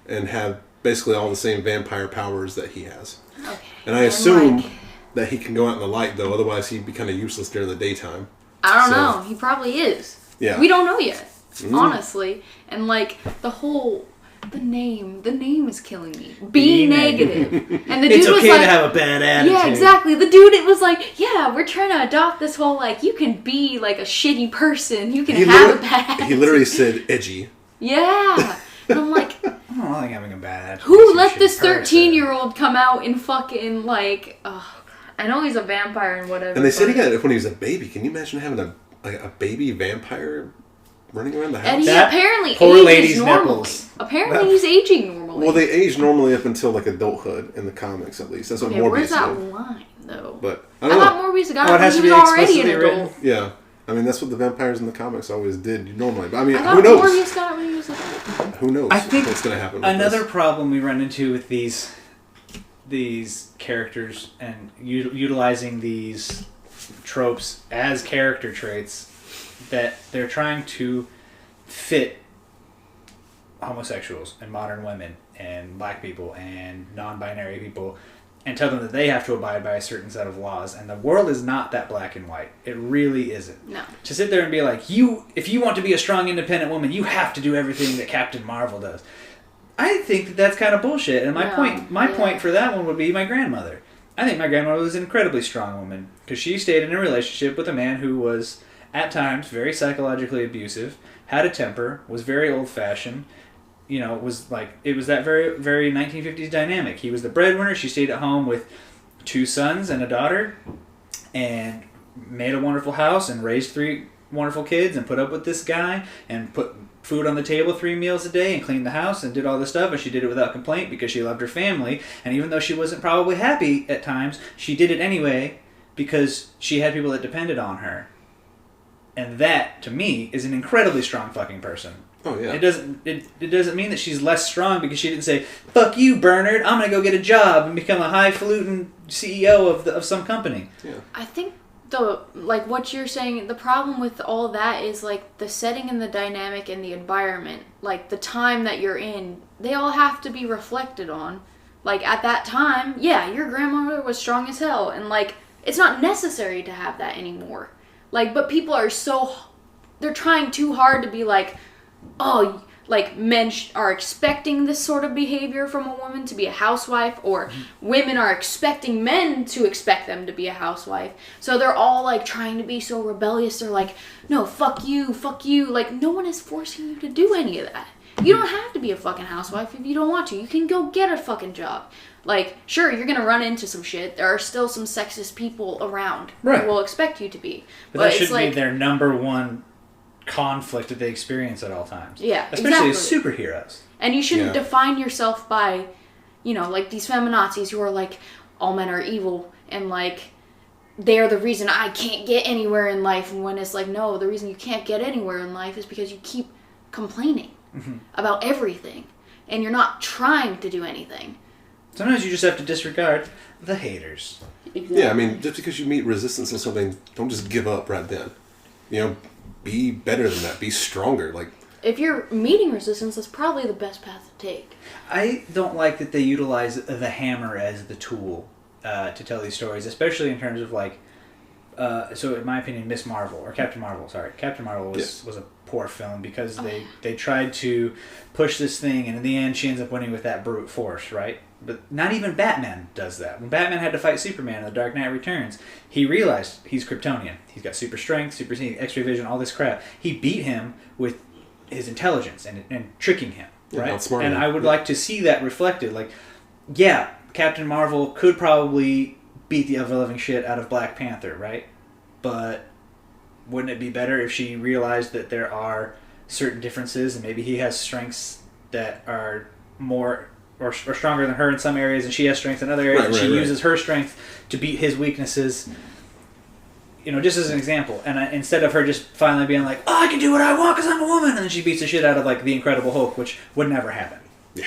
and have basically all the same vampire powers that he has. Okay. And I assume like, that he can go out in the light, though, otherwise he'd be kind of useless during the daytime. I don't So- know. He probably is. Yeah. We don't know yet, honestly. And like the name is killing me. B negative. And the dude It's was okay like, to have a bad attitude. yeah, exactly. The dude, it was like, yeah, we're trying to adopt this whole like you can be like a shitty person, you can have a bad. He literally said edgy. Yeah. And I'm like, I don't like having a bad attitude. who He's a let shitty this person. 13-year-old come out and fucking like? I know he's a vampire and whatever. And they said he but- got it when he was a baby. Can you imagine having a baby vampire running around the house? And he That apparently poor ages lady's normally. nipples. Apparently he's aging normally. Well, they age normally up until like adulthood in the comics, at least. That's what okay, Morbius where's that did. line though? But I I don't know. thought Morbius got Oh, it it has when to he be was already an explicitly adult. written? Yeah. I mean, that's what the vampires in the comics always did normally. But I mean, I thought who knows? Morbius got it when he was an adult. Who knows I think what's going to happen with Another this. problem we run into with these characters and utilizing these tropes as character traits, that they're trying to fit homosexuals and modern women and black people and non-binary people and tell them that they have to abide by a certain set of laws, and the world is not that black and white. It really isn't. No. To sit there and be like, if you want to be a strong independent woman, you have to do everything that Captain Marvel does. I think that that's kind of bullshit. And my point for that one would be my grandmother. I think my grandmother was an incredibly strong woman because she stayed in a relationship with a man who was at times very psychologically abusive, had a temper, was very old-fashioned. You know, was like, it was that very, very 1950s dynamic. He was the breadwinner. She stayed at home with 2 sons and a daughter and made a wonderful house and raised 3 wonderful kids and put up with this guy and put food on the table 3 meals a day and cleaned the house and did all this stuff, and she did it without complaint because she loved her family. And even though she wasn't probably happy at times, she did it anyway because she had people that depended on her. And that, to me, is an incredibly strong fucking person. Oh, yeah. It doesn't mean that she's less strong because she didn't say, "Fuck you, Bernard. I'm gonna go get a job and become a highfalutin CEO of some company." Yeah. I think what you're saying, the problem with all that is like the setting and the dynamic and the environment, like the time that you're in, they all have to be reflected on. Like at that time, yeah, your grandmother was strong as hell, and like it's not necessary to have that anymore. Like, but people are they're trying too hard to be like, oh, like men are expecting this sort of behavior from a woman to be a housewife, or women are expecting men to expect them to be a housewife. So they're all like trying to be so rebellious. They're like, no, fuck you. Like, no one is forcing you to do any of that. You don't have to be a fucking housewife if you don't want to. You can go get a fucking job. Like, sure, you're gonna run into some shit. There are still some sexist people around Right. who will expect you to be. But that it's should like, be their number one conflict that they experience at all times. Yeah, especially exactly. as superheroes. And you shouldn't Yeah. define yourself by, like these feminazis who are like, all men are evil, and like, they are the reason I can't get anywhere in life. And when it's like, no, the reason you can't get anywhere in life is because you keep complaining about everything, and you're not trying to do anything. Sometimes you just have to disregard the haters. Yeah, I mean, just because you meet resistance in something, don't just give up right then. Be better than that. Be stronger. Like, If you're meeting resistance, that's probably the best path to take. I don't like that they utilize the hammer as the tool to tell these stories, especially in terms of like, so in my opinion, Captain Marvel was a poor film because they tried to push this thing, and in the end she ends up winning with that brute force, right? But not even Batman does that. When Batman had to fight Superman in The Dark Knight Returns, he realized he's Kryptonian. He's got super strength, super X-ray vision, all this crap. He beat him with his intelligence and tricking him, right? Outsmarting And him. I would like to see that reflected. Like, yeah, Captain Marvel could probably beat the ever-loving shit out of Black Panther, right? But wouldn't it be better if she realized that there are certain differences and maybe he has strengths that are more or stronger than her in some areas and she has strengths in other areas and she uses her strength to beat his weaknesses, you know, just as an example. And instead of her just finally being like, oh, I can do what I want because I'm a woman, and then she beats the shit out of like the Incredible Hulk, which would never happen. Yeah.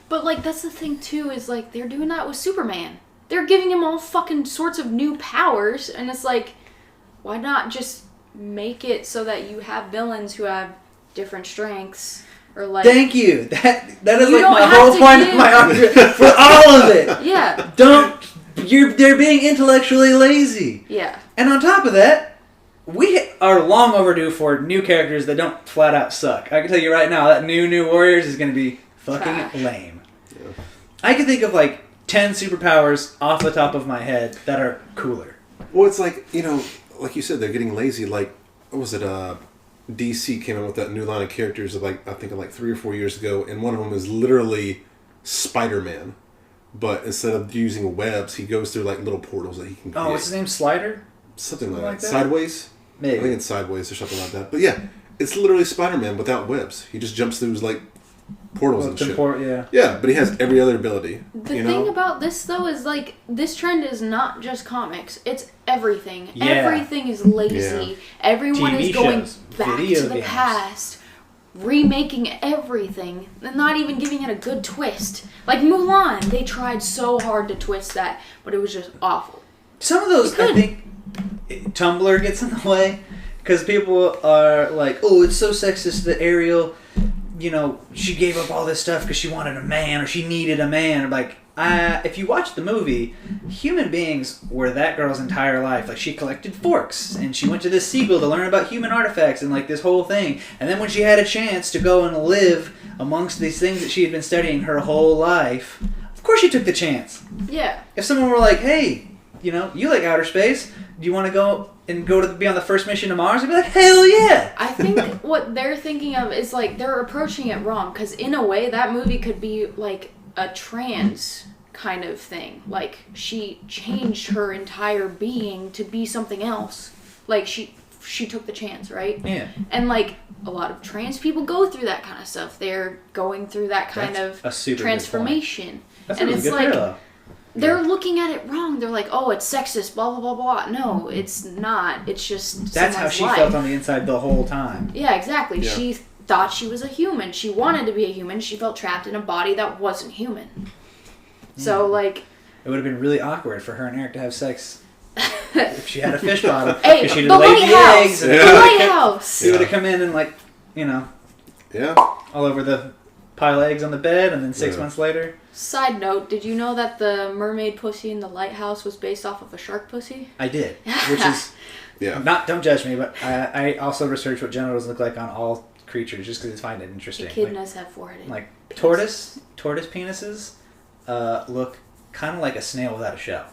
But like that's the thing too, is like they're doing that with Superman. They're giving him all fucking sorts of new powers, and it's like, why not just make it so that you have villains who have different strengths? Or like, thank you. That is You like don't my have whole to point give- of my argument for all of it. yeah, They're being intellectually lazy. yeah. And on top of that, we are long overdue for new characters that don't flat out suck. I can tell you right now, that new Warriors is going to be fucking Trash. lame. Yeah. I can think of like 10 superpowers off the top of my head that are cooler. Well, it's like, you know, like you said, they're getting lazy. Like, what was it? DC came out with that new line of characters of like, I think like 3 or 4 years ago, and one of them is literally Spider-Man. But instead of using webs, he goes through like little portals that he can create. Oh, what's his name? Slider? Something like like that. that? Sideways? I think Maybe. it's Sideways or something like that. But yeah, it's literally Spider-Man without webs. He just jumps through like portals and shit. Yeah. Yeah, but he has every other ability. The you thing know? about this though is like this trend is not just comics; it's everything. Yeah. Everything is lazy. Yeah. Everyone TV is going shows, back video to the games. past, remaking everything, and not even giving it a good twist. Like Mulan, they tried so hard to twist that, but it was just awful. Some of those, You I could. think, Tumblr gets in the way because people are like, "Oh, it's so sexist that Ariel, you know, she gave up all this stuff because she wanted a man or she needed a man." Like, if you watch the movie, human beings were that girl's entire life. Like, she collected forks and she went to this seagull to learn about human artifacts and like this whole thing. And then when she had a chance to go and live amongst these things that she had been studying her whole life, of course she took the chance. Yeah. If someone were like, "Hey, you know, you like outer space. Do you want to go to be on the first mission to Mars?" I'd be like, "Hell yeah!" I think what they're thinking of is like they're approaching it wrong, because in a way that movie could be like a trans kind of thing. Like she changed her entire being to be something else. Like she took the chance, right? Yeah. And like a lot of trans people go through that kind of stuff. They're going through that kind That's a of super good transformation. That's And a really it's good like parallel. they're looking at it wrong. They're like, "Oh, it's sexist, blah blah blah blah." No, it's not. It's just That's how someone's she life. felt on the inside the whole time. Yeah, exactly. Yeah. She thought she was a human. She wanted to be a human. She felt trapped in a body that wasn't human. So, like... It would have been really awkward for her and Eric to have sex if she had a fish bottom. Hey, 'cause she'd the have laid the lighthouse! eggs. And The Yeah. lighthouse! He would have come in and like, you know, Yeah. all over the pile of eggs on the bed, and then 6 Yeah. months later. Side note, did you know that the mermaid pussy in the lighthouse was based off of a shark pussy? I did. Which is, Yeah. don't judge me, but I also researched what genitals look like on all creatures just because I find it interesting. Echidnas have four-headed. Like tortoise penises look kind of like a snail without a shell.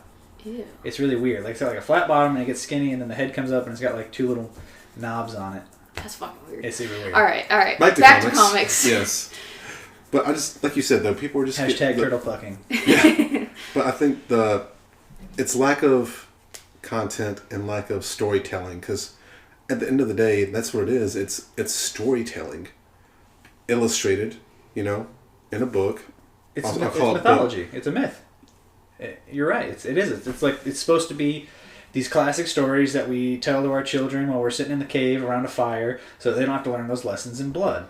Ew. It's really weird. Like it's got like a flat bottom and it gets skinny, and then the head comes up and it's got like two little knobs on it. That's fucking weird. It's super weird. Alright. Back To comics. Yes. But I just, like you said, though, people are just... Hashtag turtle fucking. Yeah. But I think it's lack of content and lack of storytelling, because at the end of the day, that's what it is. It's storytelling. Illustrated, you know, in a book. It's I'll call it mythology. It's a myth. You're right. It is. It's like it's supposed to be these classic stories that we tell to our children while we're sitting in the cave around a fire, so they don't have to learn those lessons in blood,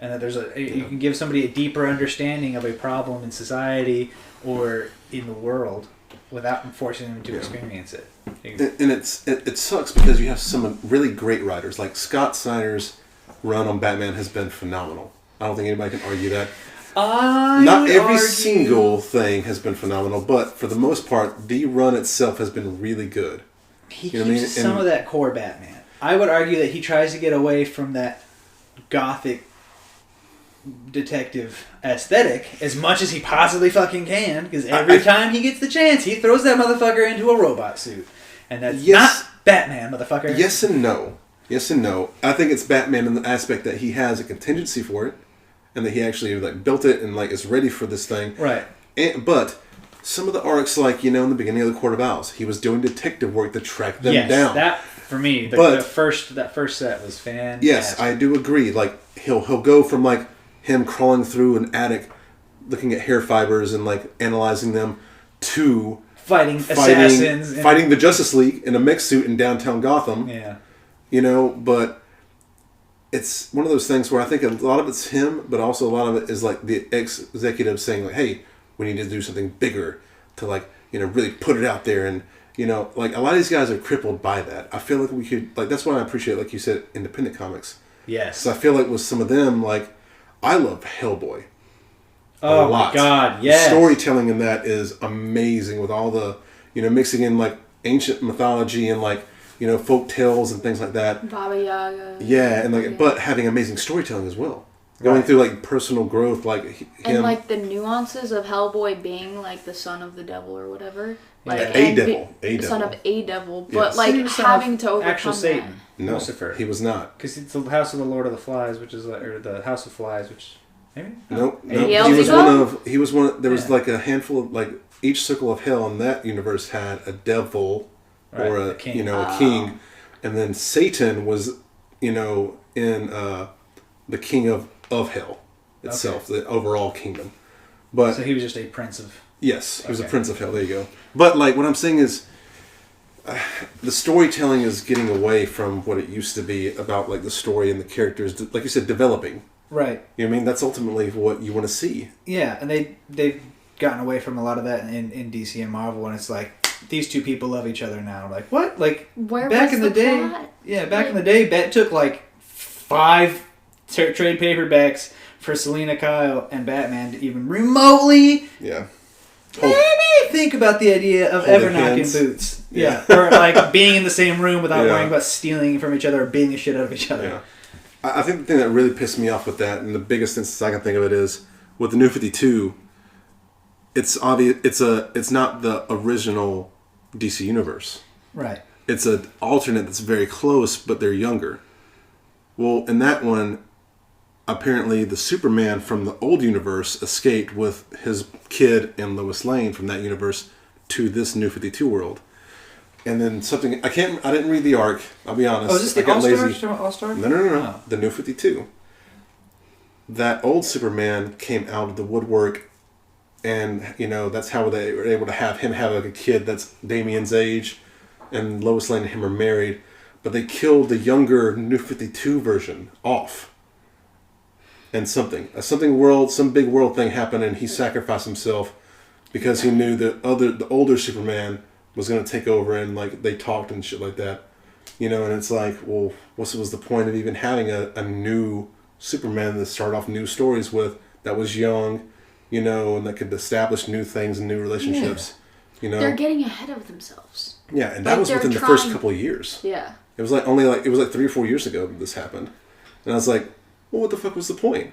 and that you can give somebody a deeper understanding of a problem in society or in the world without forcing them to experience it. And it sucks because you have some really great writers. Like Scott Snyder's run on Batman has been phenomenal. I don't think anybody can argue that. Not every single thing has been phenomenal, but for the most part, the run itself has been really good. He You know what I keeps mean? some And- of that core Batman. I would argue that he tries to get away from that gothic detective aesthetic as much as he possibly fucking can, because every time he gets the chance, he throws that motherfucker into a robot suit. And that's not Batman, motherfucker. Yes and no. Yes and no. I think it's Batman in the aspect that he has a contingency for it, and that he actually like built it and like is ready for this thing. Right. But some of the arcs, like, you know, in the beginning of the Court of Owls, he was doing detective work to track them down. That for me, that first set was fantastic. Yes, I do agree. Like he'll go from like him crawling through an attic, looking at hair fibers and like analyzing them, to fighting assassins, fighting the Justice League in a mech suit in downtown Gotham. Yeah, you know, but it's one of those things where I think a lot of it's him, but also a lot of it is like the executive saying like, "Hey, we need to do something bigger to like, you know, really put it out there." And you know, like a lot of these guys are crippled by that. I feel like we could like that's why I appreciate, like you said, independent comics. Yes, so I feel like with some of them, like I love Hellboy. Oh my god, yes. The storytelling in that is amazing with all the, you know, mixing in like ancient mythology and like, you know, folk tales and things like that. Baba Yaga. Yeah, and like, but having amazing storytelling as well. Going through like personal growth, like him. And like the nuances of Hellboy being like the son of the devil or whatever. Like a devil. Son of a devil. But Yes. like having to overcome actual Satan. No, Lucifer. he was not. Because it's the House of the Lord of the Flies, which is like, or the House of Flies, which maybe. Nope. He was one of. There was like a handful of like each circle of hell in that universe had a devil or a king. You know, a king, and then Satan was, you know, in the king of hell itself, the overall kingdom. But so he was just a prince of. Yes, he was a prince of hell. There you go. But like what I'm saying is, the storytelling is getting away from what it used to be about, like the story and the characters, like you said, developing. Right. You know what I mean? That's ultimately what you want to see. Yeah, and they've gotten away from a lot of that in DC and Marvel, and it's like these two people love each other now. Like what? Like back in the day? Plot? Yeah, back in the day, Bet took like 5 trade paperbacks for Selena Kyle and Batman to even remotely. Yeah. Maybe think about the idea of ever knocking boots. Yeah. Or like being in the same room without worrying about stealing from each other or beating the shit out of each other. Yeah. I think the thing that really pissed me off with that, and the biggest instance I can think of it is with the New 52. It's obvious. It's not the original DC universe. Right. It's an alternate that's very close, but they're younger. Well, in that one, apparently the Superman from the old universe escaped with his kid and Lois Lane from that universe to this New 52 world. And then something I didn't read the arc. I'll be honest. Oh, is this the All-Star? No. Oh. The New 52. That old Superman came out of the woodwork, and you know that's how they were able to have him have a kid that's Damian's age, and Lois Lane and him are married. But they killed the younger New 52 version off. And some big world thing happened, and he sacrificed himself because he knew the older Superman was going to take over, and like they talked and shit like that, you know. And it's like, well, what was the point of even having a new Superman to start off new stories with that was young, you know, and that could establish new things and new relationships, you know? They're getting ahead of themselves. Yeah, and that was within the first couple of years. Yeah, it was like 3 or 4 years ago that this happened, and I was like, well, what the fuck was the point?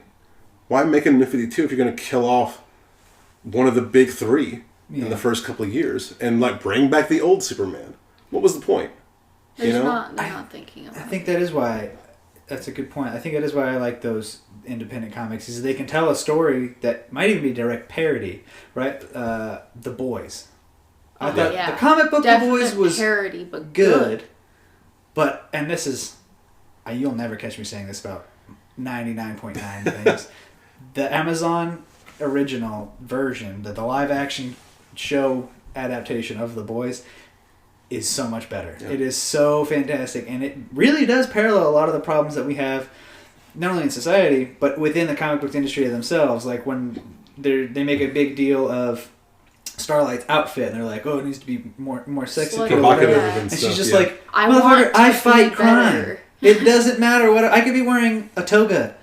Why make a New 52 if you're going to kill off one of the big three in the first couple of years and like bring back the old Superman? What was the point? they're not thinking about it. I think that is why. That's a good point. I think that is why I like those independent comics, is they can tell a story that might even be direct parody, right? The Boys. I thought the comic book The Boys was parody, but good. But, and this is, you'll never catch me saying this about 99.9 things. The Amazon original version, the live action show adaptation of The Boys, is so much better. Yeah. It is so fantastic, and it really does parallel a lot of the problems that we have, not only in society, but within the comic book industry themselves. Like when they make a big deal of Starlight's outfit, and they're like, "Oh, it needs to be more sexy." And she's just like, "Motherfucker, I fight crime. It doesn't matter what I could be wearing a toga.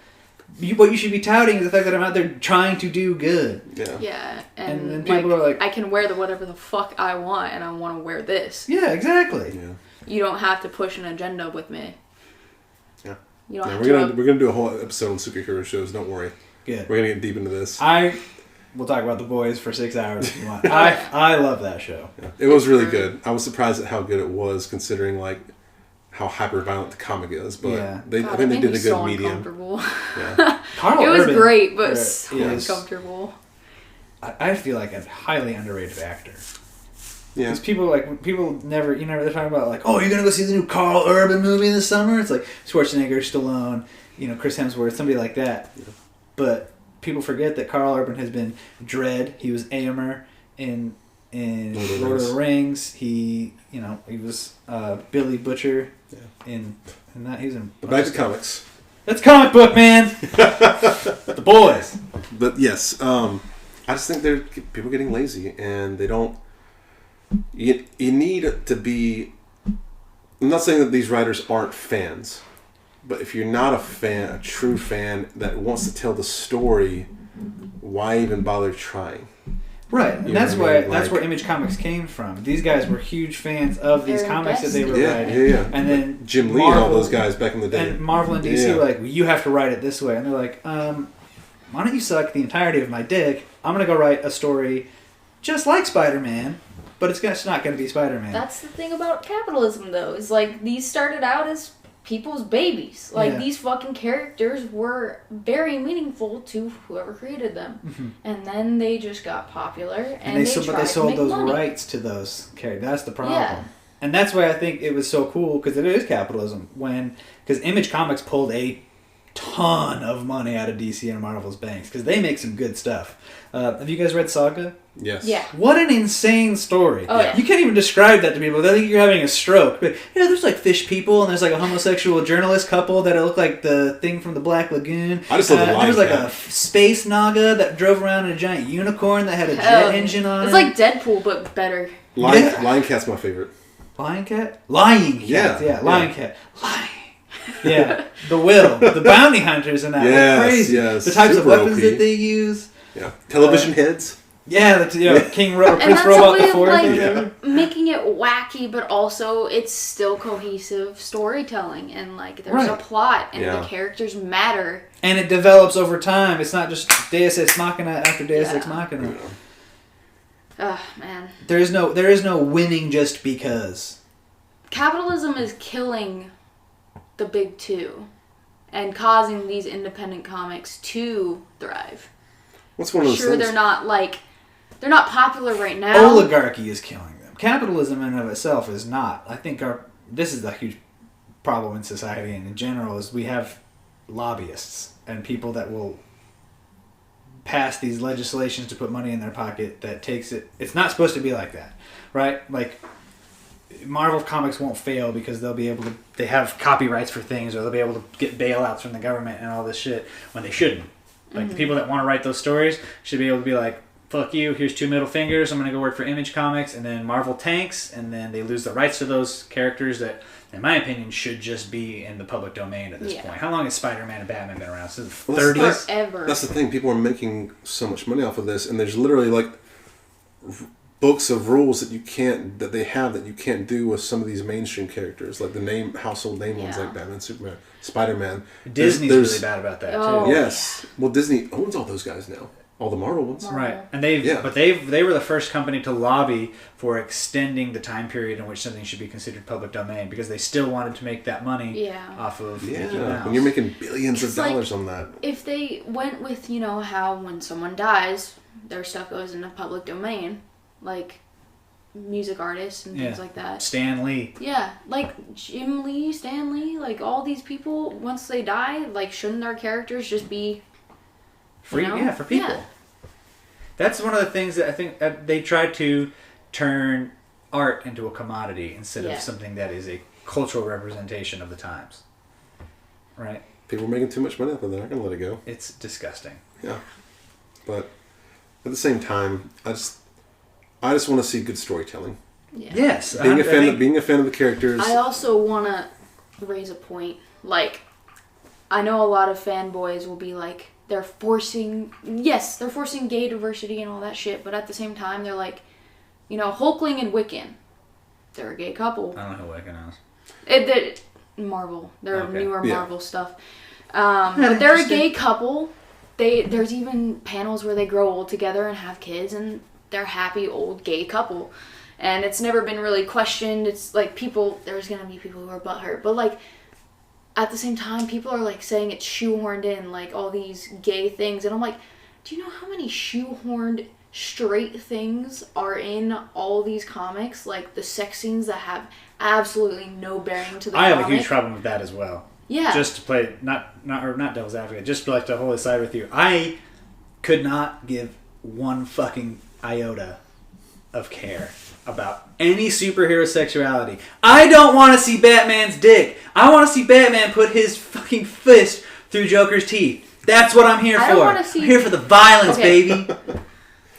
What you should be touting is the fact that I'm out there trying to do good." Yeah, and then people are like, I can wear whatever the fuck I want, and I want to wear this. Yeah, exactly. Yeah. You don't have to push an agenda with me. Yeah. You don't have we're gonna do a whole episode on superhero shows. Don't worry. Good. We're gonna get deep into this. We'll talk about The Boys for 6 hours if you want. I love that show. Yeah. It was really good. I was surprised at how good it was, considering like how hyper violent the comic is. But Yeah. I think they did a good medium. Yeah. Carl It was Urban great, but so is- uncomfortable. I feel like a highly underrated actor. Yeah. Because people never, they're talking about like, oh, you're going to go see the new Carl Urban movie in the summer? It's like Schwarzenegger, Stallone, Chris Hemsworth, somebody like that. Yeah. But people forget that Carl Urban has been Dredd. He was Aemir in Lord of the Rings. He was Billy Butcher in that. He's in. But back to comics. That's comic book, man. The Boys. But yes, I just think they're people getting lazy, and they don't. You need to be. I'm not saying that these writers aren't fans, but if you're not a true fan that wants to tell the story, why even bother trying? Right, and that's where Image Comics came from. These guys were huge fans of these comics that they were writing. Yeah. And then Jim Lee and all those guys back in the day. And Marvel and DC were like, well, you have to write it this way. And they're like, why don't you suck the entirety of my dick? I'm going to go write a story just like Spider-Man, but it's not going to be Spider-Man. That's the thing about capitalism, though, is like these started out as people's babies. Like these fucking characters were very meaningful to whoever created them, and then they just got popular and they sold those rights to those characters. That's the problem. Yeah. And that's why I think it was so cool, because it is capitalism. Because Image Comics pulled a ton of money out of DC and Marvel's banks, because they make some good stuff. Have you guys read Saga? Yes. Yeah. What an insane story. Oh, yeah. You can't even describe that to people. They think you're having a stroke. But, there's like fish people, and there's like a homosexual journalist couple that look like the thing from the Black Lagoon. I just love the There was like Lion a space Naga that drove around in a giant unicorn that had a jet engine on it. It's like Deadpool, but better. Lion Cat's my favorite. Lion Cat? Lying Cat. Yeah. Lion Cat. Lying. Yeah. The Will. The bounty hunters in that were crazy. Yes. The types of Super weapons OP. that they use. Yeah. Television heads. Yeah, King Prince And that's Robot a way the Fourth. of like making it wacky, but also it's still cohesive storytelling, and like there's a plot, and the characters matter. And it develops over time. It's not just Deus Ex Machina after Deus Ex Machina. Oh man, There is no winning just because. capitalism is killing the big two, and causing these independent comics to thrive. What's one of those things? They're not popular right now. Oligarchy is killing them. Capitalism in and of itself is not. I think this is the huge problem in society and in general is we have lobbyists and people that will pass these legislations to put money in their pocket that takes it. It's not supposed to be like that, right? Like Marvel Comics won't fail because they have copyrights for things, or they'll be able to get bailouts from the government and all this shit when they shouldn't. Like the people that want to write those stories should be able to be like, fuck you, here's 2 middle fingers, I'm going to go work for Image Comics, and then Marvel tanks, and then they lose the rights to those characters that, in my opinion, should just be in the public domain at this point. How long has Spider-Man and Batman been around? Since the 30s? Forever. That's the thing. People are making so much money off of this, and there's literally like books of rules that you can't do with some of these mainstream characters, like the household name ones like Batman, Superman, Spider-Man. Disney's really bad about that too. Yes. Well, Disney owns all those guys now. All the Marvel ones. Right. And they were the first company to lobby for extending the time period in which something should be considered public domain, because they still wanted to make that money off of Mickey Mouse. When you're making billions of dollars on that. If they went with, how when someone dies, their stuff goes into public domain, like music artists and things like that. Stan Lee. Yeah, like Jim Lee, Stan Lee, like all these people, once they die, like shouldn't their characters just be free? For people. Yeah. That's one of the things that I think they tried to turn art into a commodity instead of something that is a cultural representation of the times. Right? People are making too much money off of that. They're not going to let it go. It's disgusting. Yeah. But at the same time, I just want to see good storytelling. Yeah. Yes. Being a fan of the characters. I also want to raise a point. Like, I know a lot of fanboys will be like, they're forcing gay diversity and all that shit, but at the same time, they're like, Hulkling and Wiccan, they're a gay couple. I don't know who Wiccan is. Marvel. They're Okay. newer Marvel stuff. But they're a gay couple, there's even panels where they grow old together and have kids, and they're a happy old gay couple. And it's never been really questioned. It's like there's gonna be people who are butthurt, but like at the same time, people are like saying it's shoehorned in, like all these gay things, and I'm like, do you know how many shoehorned straight things are in all these comics? Like the sex scenes that have absolutely no bearing to the I comic. have a huge problem with that as well. Yeah. Just to play not devil's advocate, just like to hold aside with you. I could not give one fucking iota of care about any superhero sexuality. I don't want to see Batman's dick. I want to see Batman put his fucking fist through Joker's teeth. That's what I'm here for. I don't want to see. I'm here for the violence, baby.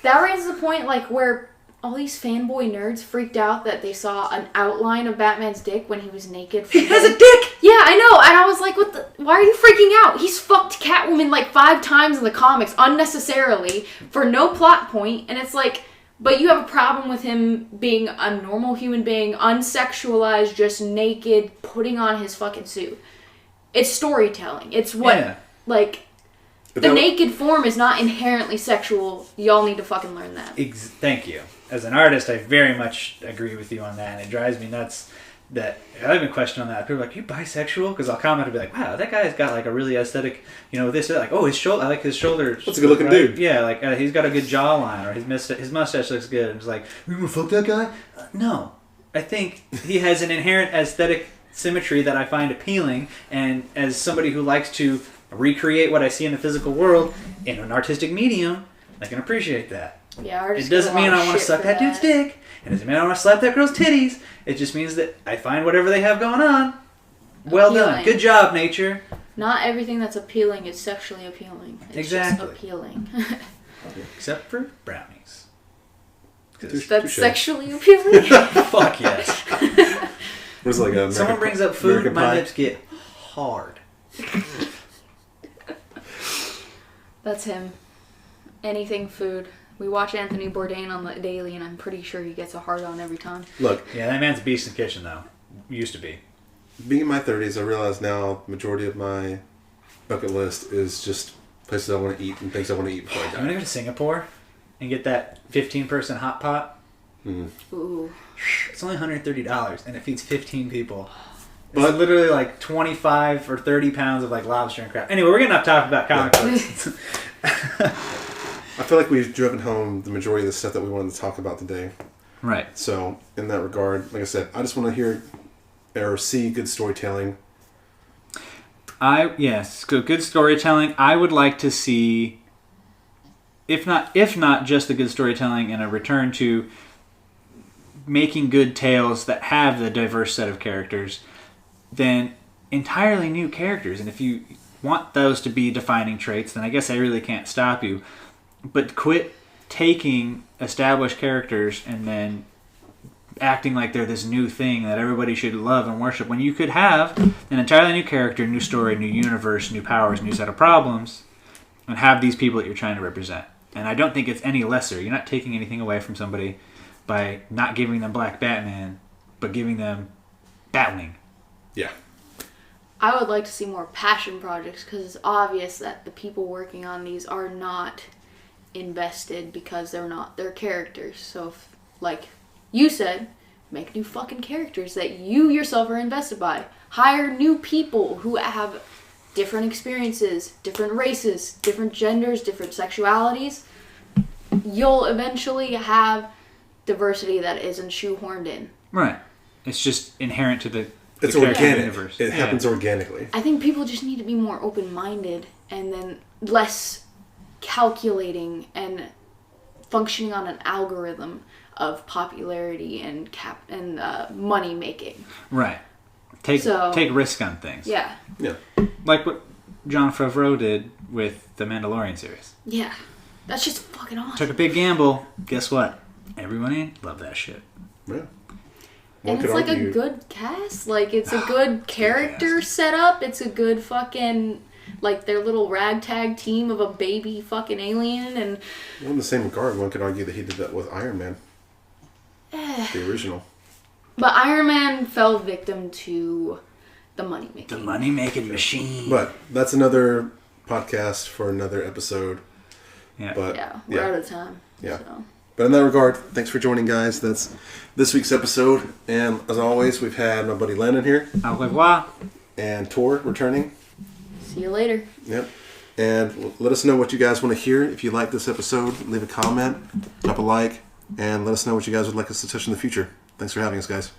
That raises the point, like, where all these fanboy nerds freaked out that they saw an outline of Batman's dick when he was naked. He has a dick! Yeah, I know, and I was like, why are you freaking out? He's fucked Catwoman like 5 times in the comics, unnecessarily, for no plot point, and it's like, but you have a problem with him being a normal human being, unsexualized, just naked, putting on his fucking suit. It's storytelling. It's what, like... The naked form is not inherently sexual. Y'all need to fucking learn that. Thank you. As an artist, I very much agree with you on that, and it drives me nuts that I've been questioned on that. People are like, "You bisexual?" Because I'll comment and be like, "Wow, that guy's got like a really aesthetic, this." Like, "Oh, his shoulder. I like his shoulders." That's a good-looking dude. Yeah, like he's got a good jawline, or his mustache looks good. And it's like, "You gonna fuck that guy?" No, I think he has an inherent aesthetic symmetry that I find appealing, and as somebody who likes to recreate what I see in the physical world in an artistic medium, I can appreciate that. Yeah, it doesn't mean I want to suck that dude's dick. It doesn't mean I want to slap that girl's titties. It just means that I find whatever they have going on well done. Good job, nature. Not everything that's appealing is sexually appealing. It's just appealing. Except for brownies. That's sexually appealing? Fuck yes. Where's like a someone brings up food, my lips get hard. That's him. Anything food. We watch Anthony Bourdain on the daily, and I'm pretty sure he gets a hard on every time. Look. Yeah, that man's a beast in the kitchen, though. Used to be. Being in my 30s, I realize now the majority of my bucket list is just places I want to eat and things I want to eat before I die. I'm going to go to Singapore and get that 15-person hot pot. Mm. Ooh. It's only $130, and it feeds 15 people. It's literally like 25 or 30 pounds of like lobster and crap. Anyway, we're getting off topic about comic books. I feel like we've driven home the majority of the stuff that we wanted to talk about today. Right. So, in that regard, like I said, I just want to hear or see good storytelling. Good storytelling. I would like to see, if not just the good storytelling, and a return to making good tales that have the diverse set of characters, then entirely new characters. And if you want those to be defining traits, then I guess I really can't stop you. But quit taking established characters and then acting like they're this new thing that everybody should love and worship, when you could have an entirely new character, new story, new universe, new powers, new set of problems, and have these people that you're trying to represent. And I don't think it's any lesser. You're not taking anything away from somebody by not giving them Black Batman, but giving them Batwing. Yeah. I would like to see more passion projects, because it's obvious that the people working on these are not invested because they're not their characters. So, if, like you said, make new fucking characters that you yourself are invested by. Hire new people who have different experiences, different races, different genders, different sexualities. You'll eventually have diversity that isn't shoehorned in. Right. It's just inherent to the it's organic. Universe. It happens organically. I think people just need to be more open-minded and then less calculating and functioning on an algorithm of popularity and money making. Right. Take risk on things. Yeah. Yeah. Like what Jon Favreau did with the Mandalorian series. Yeah. That's just fucking awesome. Took a big gamble. Guess what? Everybody loved that shit. Yeah. And it's like a good cast. Like, it's a good character setup. It's a good fucking, like, their little ragtag team of a baby fucking alien. And well, in the same regard, one could argue that he did that with Iron Man. The original. But Iron Man fell victim to the money-making. The money-making machine. But that's another podcast for another episode. Yeah. But Yeah, we're out of time. Yeah. So. But in that regard, thanks for joining, guys. That's this week's episode. And as always, we've had my buddy Lennon here Au revoir. and Tor returning. See you later. Yep. And let us know what you guys want to hear. If you like this episode, leave a comment, drop a like, and let us know what you guys would like us to touch in the future. Thanks for having us, guys.